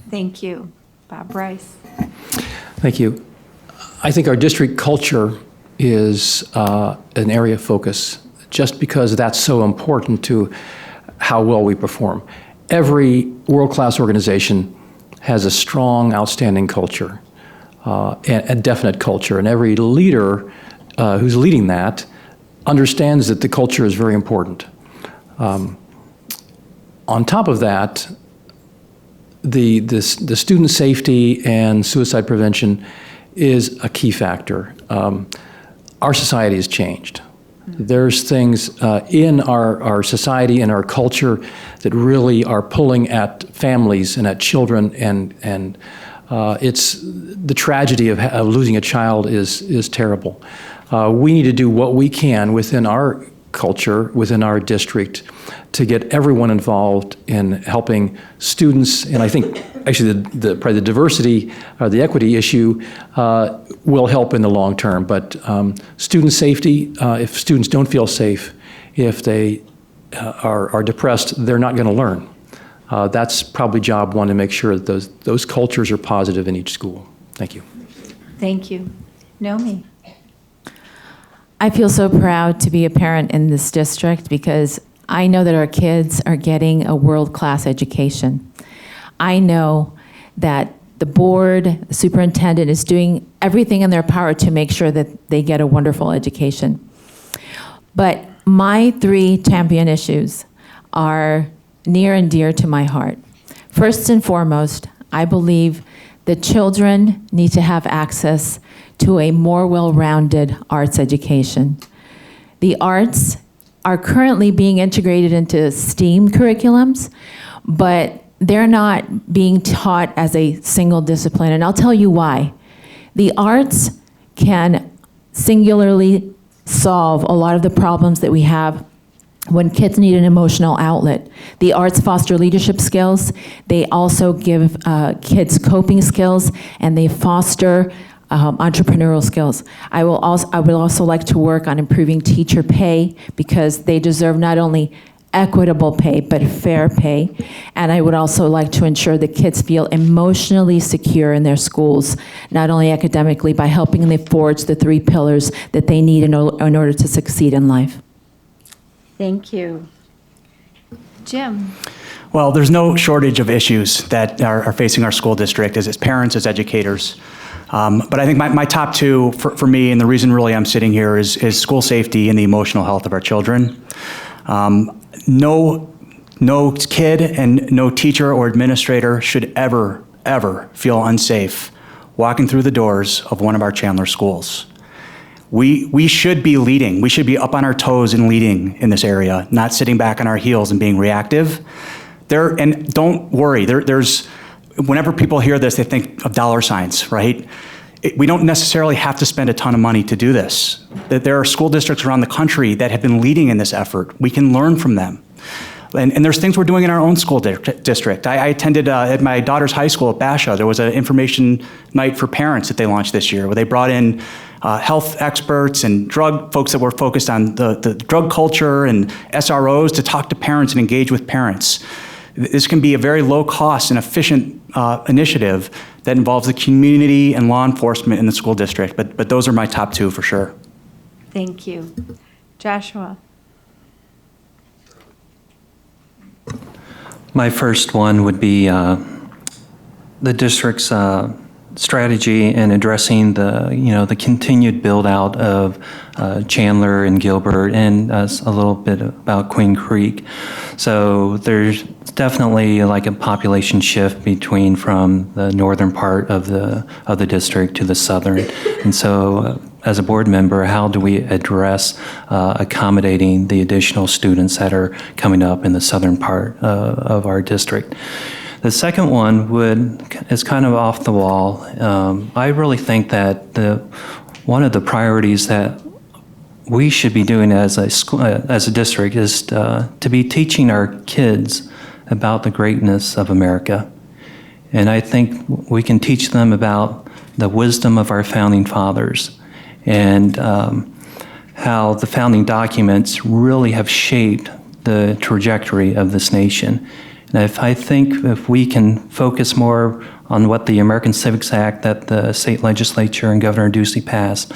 Thank you. Bob Rice. Thank you. I think our district culture is an area of focus, just because that's so important to how well we perform. Every world-class organization has a strong, outstanding culture, and a definite culture, and every leader who's leading that understands that the culture is very important. On top of that, the student safety and suicide prevention is a key factor. Our society has changed. There's things in our society and our culture that really are pulling at families and at children, and it's the tragedy of losing a child is terrible. We need to do what we can within our culture, within our district, to get everyone involved in helping students. And I think actually probably the diversity or the equity issue will help in the long term. But student safety, if students don't feel safe, if they are depressed, they're not going to learn. That's probably job one, to make sure that those cultures are positive in each school. Thank you. Thank you. Nomi. I feel so proud to be a parent in this district, because I know that our kids are getting a world-class education. I know that the board, the superintendent is doing everything in their power to make sure that they get a wonderful education. But my 3 champion issues are near and dear to my heart. First and foremost, I believe that children need to have access to a more well-rounded arts education. The arts are currently being integrated into STEAM curriculums, but they're not being taught as a single discipline, and I'll tell you why. The arts can singularly solve a lot of the problems that we have when kids need an emotional outlet. The arts foster leadership skills. They also give kids coping skills, and they foster entrepreneurial skills. I would also like to work on improving teacher pay, because they deserve not only equitable pay, but fair pay. And I would also like to ensure that kids feel emotionally secure in their schools, not only academically, by helping them forge the 3 pillars that they need in order to succeed in life. Thank you. Jim? Well, there's no shortage of issues that are facing our school district as parents, as educators. But I think my top 2 for me, and the reason really I'm sitting here, is school safety and the emotional health of our children. No kid and no teacher or administrator should ever feel unsafe walking through the doors of one of our Chandler schools. We should be leading. We should be up on our toes and leading in this area, not sitting back on our heels and being reactive. And don't worry, whenever people hear this, they think of dollar signs, right? We don't necessarily have to spend a ton of money to do this. There are school districts around the country that have been leading in this effort. We can learn from them. And there's things we're doing in our own school district. I attended at my daughter's high school at Basha. There was an information night for parents that they launched this year, where they brought in health experts and drug folks that were focused on the drug culture and SROs to talk to parents and engage with parents. This can be a very low cost and efficient initiative that involves the community and law enforcement in the school district. But those are my top 2 for sure. Thank you. Joshua? My first one would be the district's strategy in addressing the continued build out of Chandler and Gilbert, and a little bit about Queen Creek. So there's definitely like a population shift from the northern part of the district to the southern. And so as a board member, how do we address accommodating the additional students that are coming up in the southern part of our district? The second one is kind of off the wall. I really think that one of the priorities that we should be doing as a district is to be teaching our kids about the greatness of America. And I think we can teach them about the wisdom of our founding fathers, and how the founding documents really have shaped the trajectory of this nation. And if we can focus more on what the American Civics Act that the state legislature and Governor Ducey passed,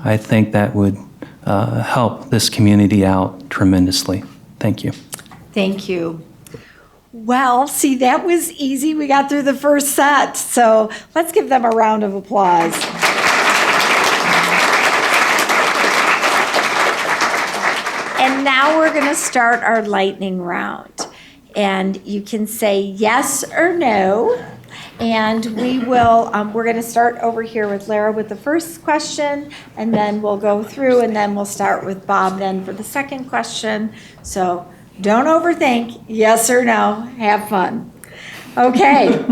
I think that would help this community out tremendously. Thank you. Thank you. Well, see, that was easy. We got through the first set, so let's give them a round of applause. And now we're going to start our lightning round. And you can say yes or no. And we're going to start over here with Lara with the first question, and then we'll go through, and then we'll start with Bob then for the second question. So don't overthink, yes or no, have fun. Okay.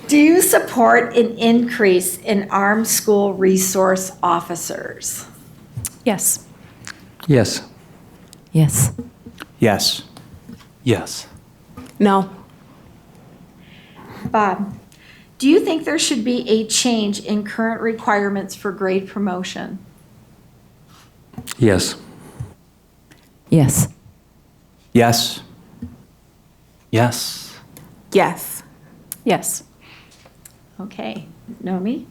Do you support an increase in armed school resource officers? Yes. Yes. Yes. Yes. Yes. No. Bob, do you think there should be a change in current requirements for grade promotion? Yes. Yes. Yes. Yes. Yes. Yes. Okay, Nomi.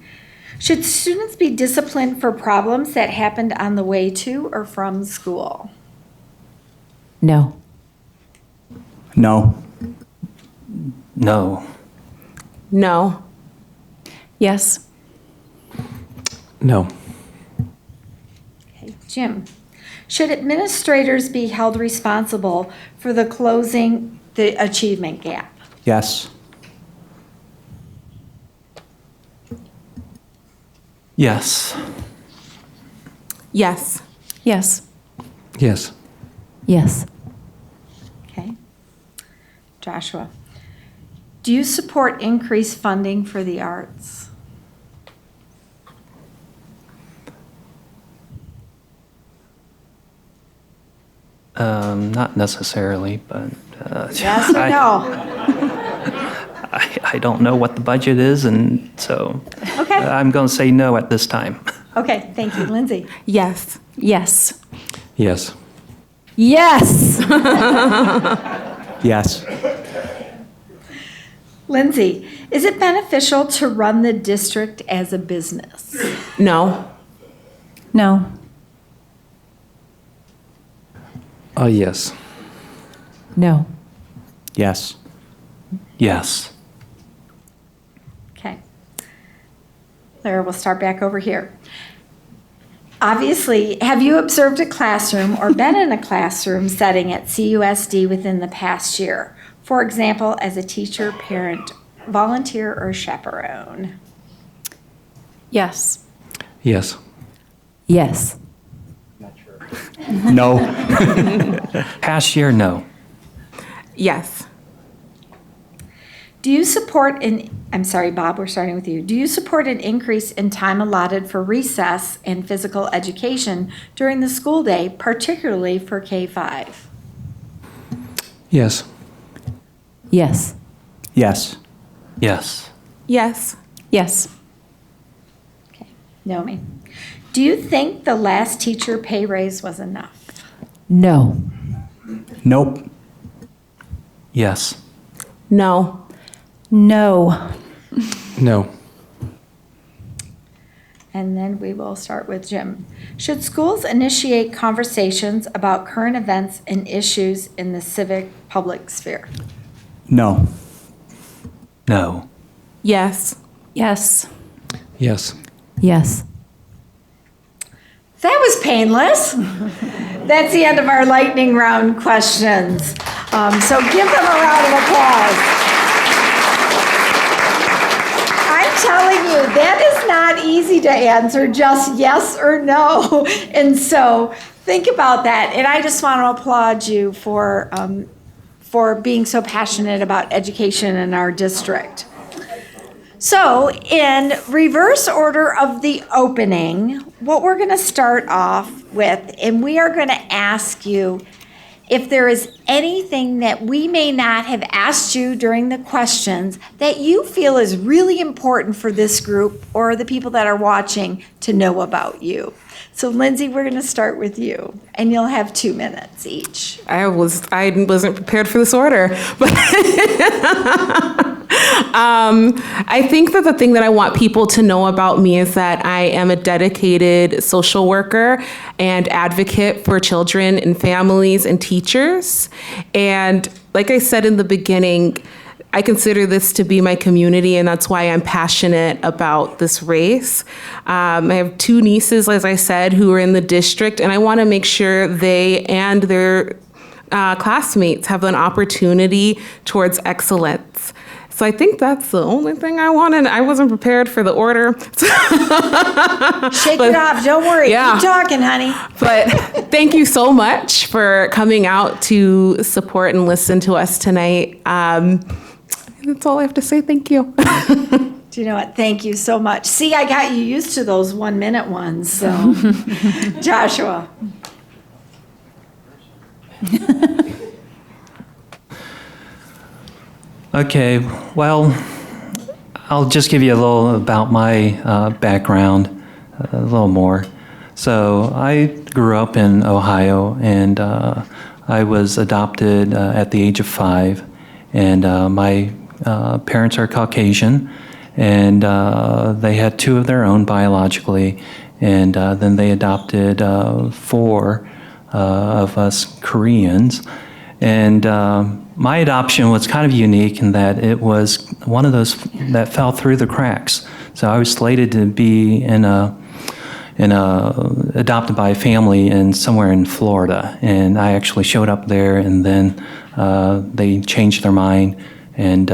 Should students be disciplined for problems that happened on the way to or from school? No. No. No. No. Yes. No. Okay, Jim. Should administrators be held responsible for closing the achievement gap? Yes. Yes. Yes. Yes. Yes. Yes. Okay. Joshua, do you support increased funding for the arts? Not necessarily, but Yes or no? I don't know what the budget is, and so Okay. I'm going to say no at this time. Okay, thank you. Lindsay? Yes. Yes. Yes. Yes. Yes. Lindsay, is it beneficial to run the district as a business? No. No. Yes. No. Yes. Yes. Okay. Lara, we'll start back over here. Obviously, have you observed a classroom or been in a classroom setting at CUSD within the past year? For example, as a teacher, parent, volunteer, or chaperone? Yes. Yes. Yes. No. Past year, no. Yes. Do you support I'm sorry, Bob, we're starting with you. Do you support an increase in time allotted for recess and physical education during the school day, particularly for K-5? Yes. Yes. Yes. Yes. Yes. Yes. Okay, Naomi. Do you think the last teacher pay raise was enough? No. Nope. Yes. No. No. No. And then we will start with Jim. Should schools initiate conversations about current events and issues in the civic public sphere? No. No. Yes. Yes. Yes. Yes. That was painless. That's the end of our lightning round questions. So give them a round of applause. I'm telling you, that is not easy to answer, just yes or no. And so think about that. And I just want to applaud you for being so passionate about education in our district. So in reverse order of the opening, what we're going to start off with, and we are going to ask you if there is anything that we may not have asked you during the questions that you feel is really important for this group or the people that are watching to know about you. So Lindsay, we're going to start with you, and you'll have 2 minutes each. I wasn't prepared for this order, but I think that the thing that I want people to know about me is that I am a dedicated social worker and advocate for children and families and teachers. And like I said in the beginning, I consider this to be my community, and that's why I'm passionate about this race. I have 2 nieces, as I said, who are in the district, and I want to make sure they and their classmates have an opportunity towards excellence. So I think that's the only thing I wanted. I wasn't prepared for the order. Shake it off. Don't worry. Yeah. Keep talking, honey. But thank you so much for coming out to support and listen to us tonight. That's all I have to say. Thank you. Do you know what? Thank you so much. See, I got you used to those 1-minute ones. So, Joshua. Okay, well, I'll just give you a little about my background, a little more. So I grew up in Ohio, and I was adopted at the age of 5, and my parents are Caucasian, and they had 2 of their own biologically, and then they adopted 4 of us Koreans. And my adoption was kind of unique in that it was one of those that fell through the cracks. So I was slated to be adopted by a family somewhere in Florida, and I actually showed up there, and then they changed their mind and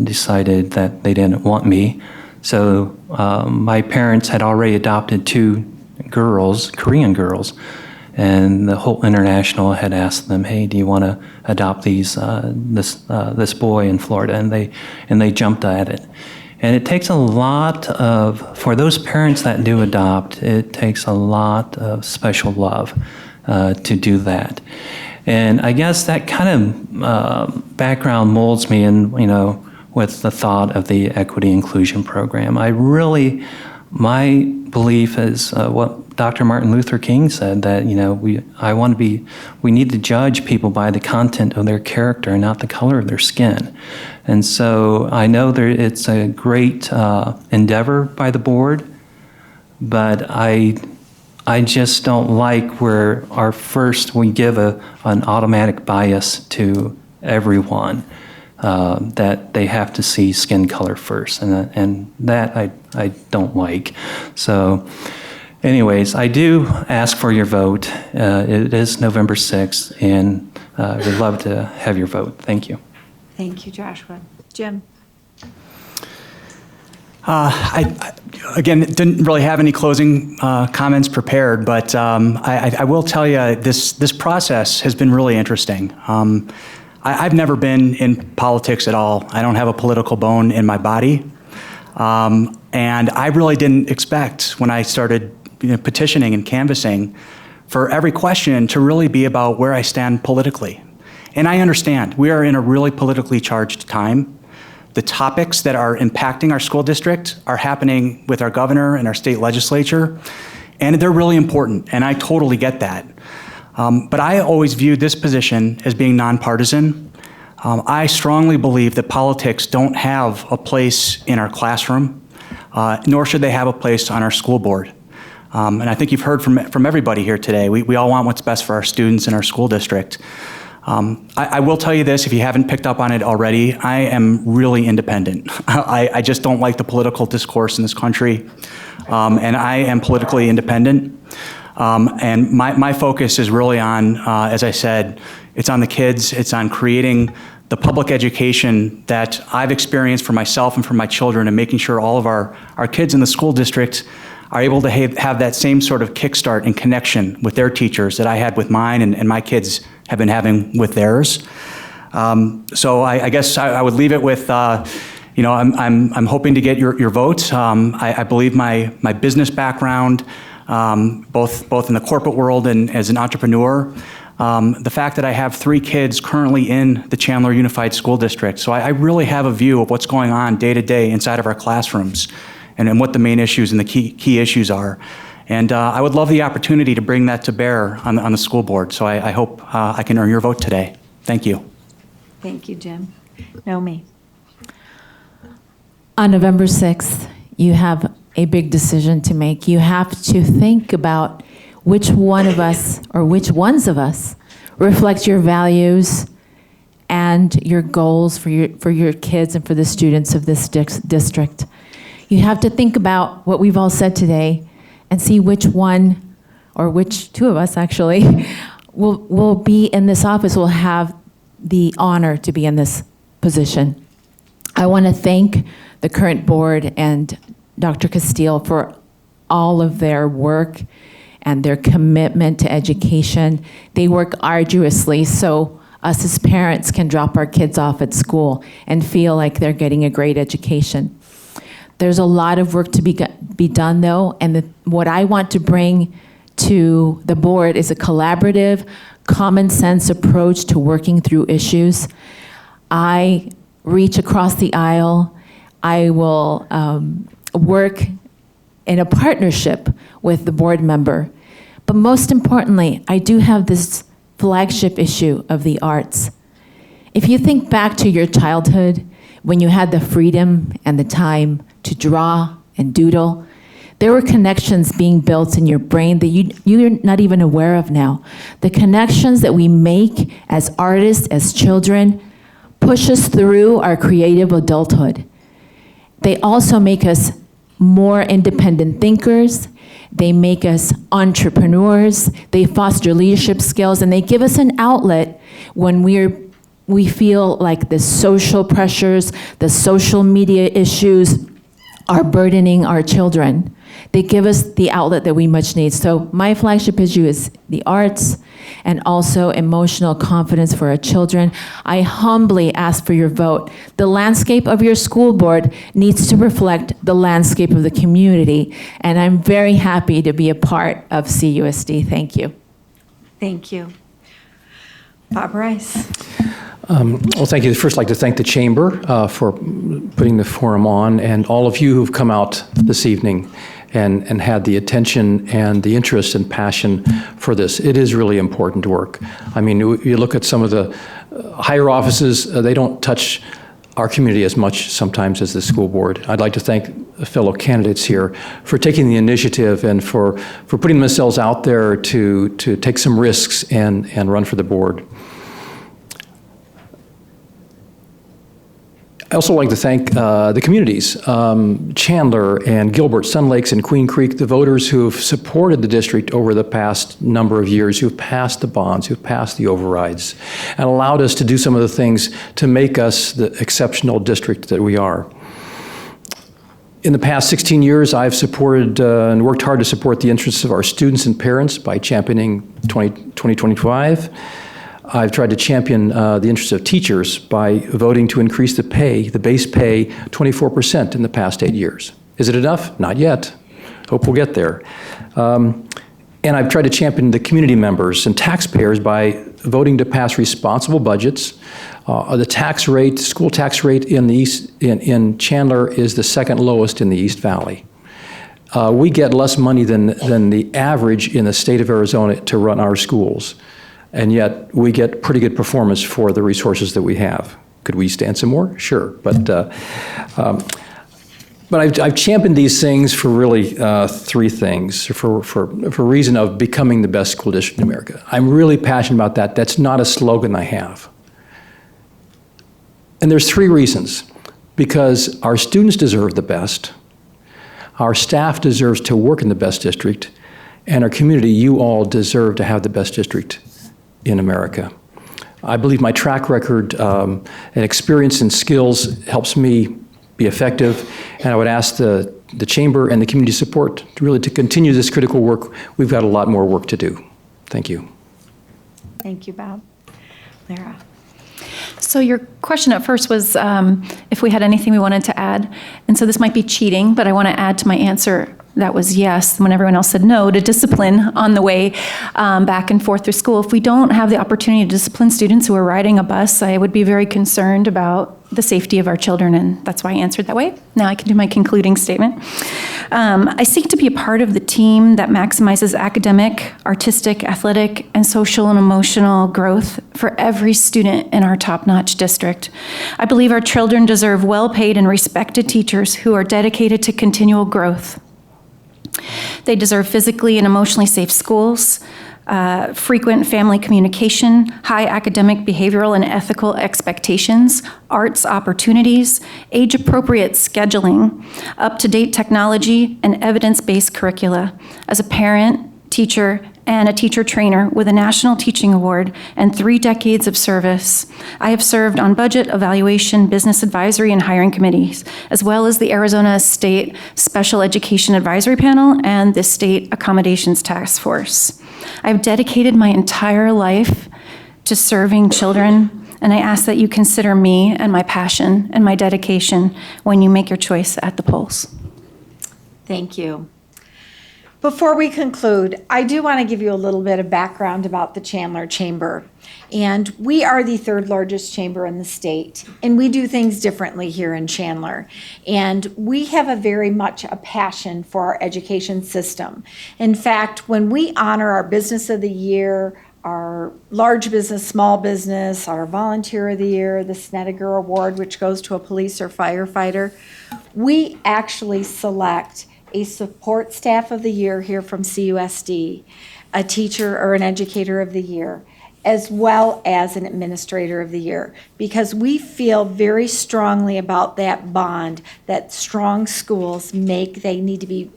decided that they didn't want me. So my parents had already adopted 2 girls, Korean girls, and the whole international had asked them, "Hey, do you want to adopt this boy in Florida?" And they jumped at it. And it takes a lot for those parents that do adopt, it takes a lot of special love to do that. And I guess that kind of background molds me in, with the thought of the equity inclusion program. My belief is what Dr. Martin Luther King said, that we need to judge people by the content of their character and not the color of their skin. And so I know it's a great endeavor by the board, but I just don't like where we give an automatic bias to everyone. That they have to see skin color first, and that I don't like. So anyways, I do ask for your vote. It is November 6th, and we'd love to have your vote. Thank you. Thank you, Joshua. Jim? I again, didn't really have any closing comments prepared, but I will tell you this process has been really interesting. I've never been in politics at all. I don't have a political bone in my body. And I really didn't expect, when I started petitioning and canvassing, for every question to really be about where I stand politically. And I understand, we are in a really politically charged time. The topics that are impacting our school district are happening with our governor and our state legislature, and they're really important, and I totally get that. But I always viewed this position as being nonpartisan. I strongly believe that politics don't have a place in our classroom, nor should they have a place on our school board. And I think you've heard from everybody here today. We all want what's best for our students and our school district. I will tell you this, if you haven't picked up on it already, I am really independent. I just don't like the political discourse in this country, and I am politically independent. And my focus is really on, as I said, it's on the kids, it's on creating the public education that I've experienced for myself and for my children, and making sure all of our kids in the school district are able to have that same sort of kickstart and connection with their teachers that I had with mine and my kids have been having with theirs. So I guess I would leave it with, I'm hoping to get your vote. I believe my business background, both in the corporate world and as an entrepreneur, the fact that I have 3 kids currently in the Chandler Unified School District. So I really have a view of what's going on day to day inside of our classrooms and what the main issues and the key issues are. And I would love the opportunity to bring that to bear on the school board. So I hope I can earn your vote today. Thank you. Thank you, Jim. Naomi? On November 6th, you have a big decision to make. You have to think about which one of us, or which ones of us, reflect your values and your goals for your kids and for the students of this district. You have to think about what we've all said today and see which one, or which 2 of us actually, will be in this office, will have the honor to be in this position. I want to thank the current board and Dr. Castile for all of their work and their commitment to education. They work arduously so us as parents can drop our kids off at school and feel like they're getting a great education. There's a lot of work to be done, though, and what I want to bring to the board is a collaborative, common sense approach to working through issues. I reach across the aisle. I will work in a partnership with the board member. But most importantly, I do have this flagship issue of the arts. If you think back to your childhood, when you had the freedom and the time to draw and doodle, there were connections being built in your brain that you're not even aware of now. The connections that we make as artists, as children, push us through our creative adulthood. They also make us more independent thinkers. They make us entrepreneurs. They foster leadership skills, and they give us an outlet when we feel like the social pressures, the social media issues are burdening our children. They give us the outlet that we much need. So my flagship issue is the arts and also emotional confidence for our children. I humbly ask for your vote. The landscape of your school board needs to reflect the landscape of the community, and I'm very happy to be a part of CUSD. Thank you. Thank you. Bob Rice. Well, thank you. First, I'd like to thank the Chamber for putting the forum on, and all of you who've come out this evening and had the attention and the interest and passion for this. It is really important work. I mean, you look at some of the higher offices, they don't touch our community as much sometimes as the school board. I'd like to thank the fellow candidates here for taking the initiative and for putting themselves out there to take some risks and run for the board. I also like to thank the communities, Chandler and Gilbert, Sun Lakes and Queen Creek, the voters who have supported the district over the past number of years, who've passed the bonds, who've passed the overrides, and allowed us to do some of the things to make us the exceptional district that we are. In the past 16 years, I've supported and worked hard to support the interests of our students and parents by championing 2025. I've tried to champion the interests of teachers by voting to increase the base pay 24% in the past 8 years. Is it enough? Not yet. Hope we'll get there. And I've tried to champion the community members and taxpayers by voting to pass responsible budgets. The tax rate, school tax rate in the in Chandler is the second lowest in the East Valley. We get less money than the average in the state of Arizona to run our schools. And yet we get pretty good performance for the resources that we have. Could we stand some more? Sure, but I've championed these things for really three things. For reason of becoming the best school district in America. I'm really passionate about that. That's not a slogan I have. And there's three reasons. Because our students deserve the best, our staff deserves to work in the best district, and our community, you all deserve to have the best district in America. I believe my track record and experience and skills helps me be effective, and I would ask the Chamber and the community support to continue this critical work. We've got a lot more work to do. Thank you. Thank you, Bob. Lara. So your question at first was if we had anything we wanted to add. And so this might be cheating, but I want to add to my answer that was yes, when everyone else said no, to discipline on the way back and forth through school. If we don't have the opportunity to discipline students who are riding a bus, I would be very concerned about the safety of our children, and that's why I answered that way. Now I can do my concluding statement. I seek to be a part of the team that maximizes academic, artistic, athletic, and social and emotional growth for every student in our top-notch district. I believe our children deserve well-paid and respected teachers who are dedicated to continual growth. They deserve physically and emotionally safe schools, frequent family communication, high academic, behavioral, and ethical expectations, arts opportunities, age-appropriate scheduling, up-to-date technology, and evidence-based curricula. As a parent, teacher, and a teacher trainer with a National Teaching Award and 3 decades of service, I have served on budget, evaluation, business advisory, and hiring committees, as well as the Arizona State Special Education Advisory Panel and the State Accommodations Task Force. I've dedicated my entire life to serving children, and I ask that you consider me and my passion and my dedication when you make your choice at the polls. Thank you. Before we conclude, I do want to give you a little bit of background about the Chandler Chamber. And we are the 3rd largest chamber in the state, and we do things differently here in Chandler. And we have very much a passion for our education system. In fact, when we honor our Business of the Year, our large business, small business, our Volunteer of the Year, the Snedeker Award, which goes to a police or firefighter, we actually select a support staff of the year here from CUSD, a teacher or an educator of the year, as well as an administrator of the year, because we feel very strongly about that bond that strong schools make. They need to be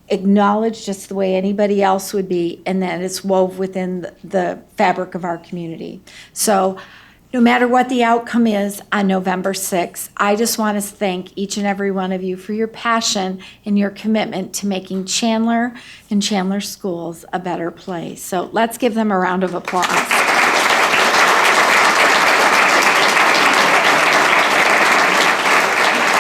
acknowledged just the way anybody else would be, and that it's wove within the fabric of our community. So No matter what the outcome is on November 6th, I just want to thank each and every one of you for your passion and your commitment to making Chandler and Chandler schools a better place. So let's give them a round of applause.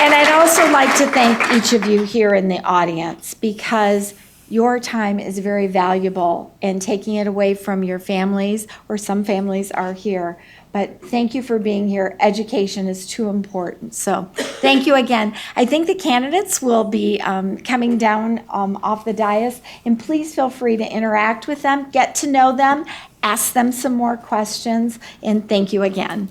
And I'd also like to thank each of you here in the audience, because your time is very valuable, and taking it away from your families, or some families are here. But thank you for being here. Education is too important. So thank you again. I think the candidates will be coming down off the dais, and please feel free to interact with them, get to know them, ask them some more questions, and thank you again.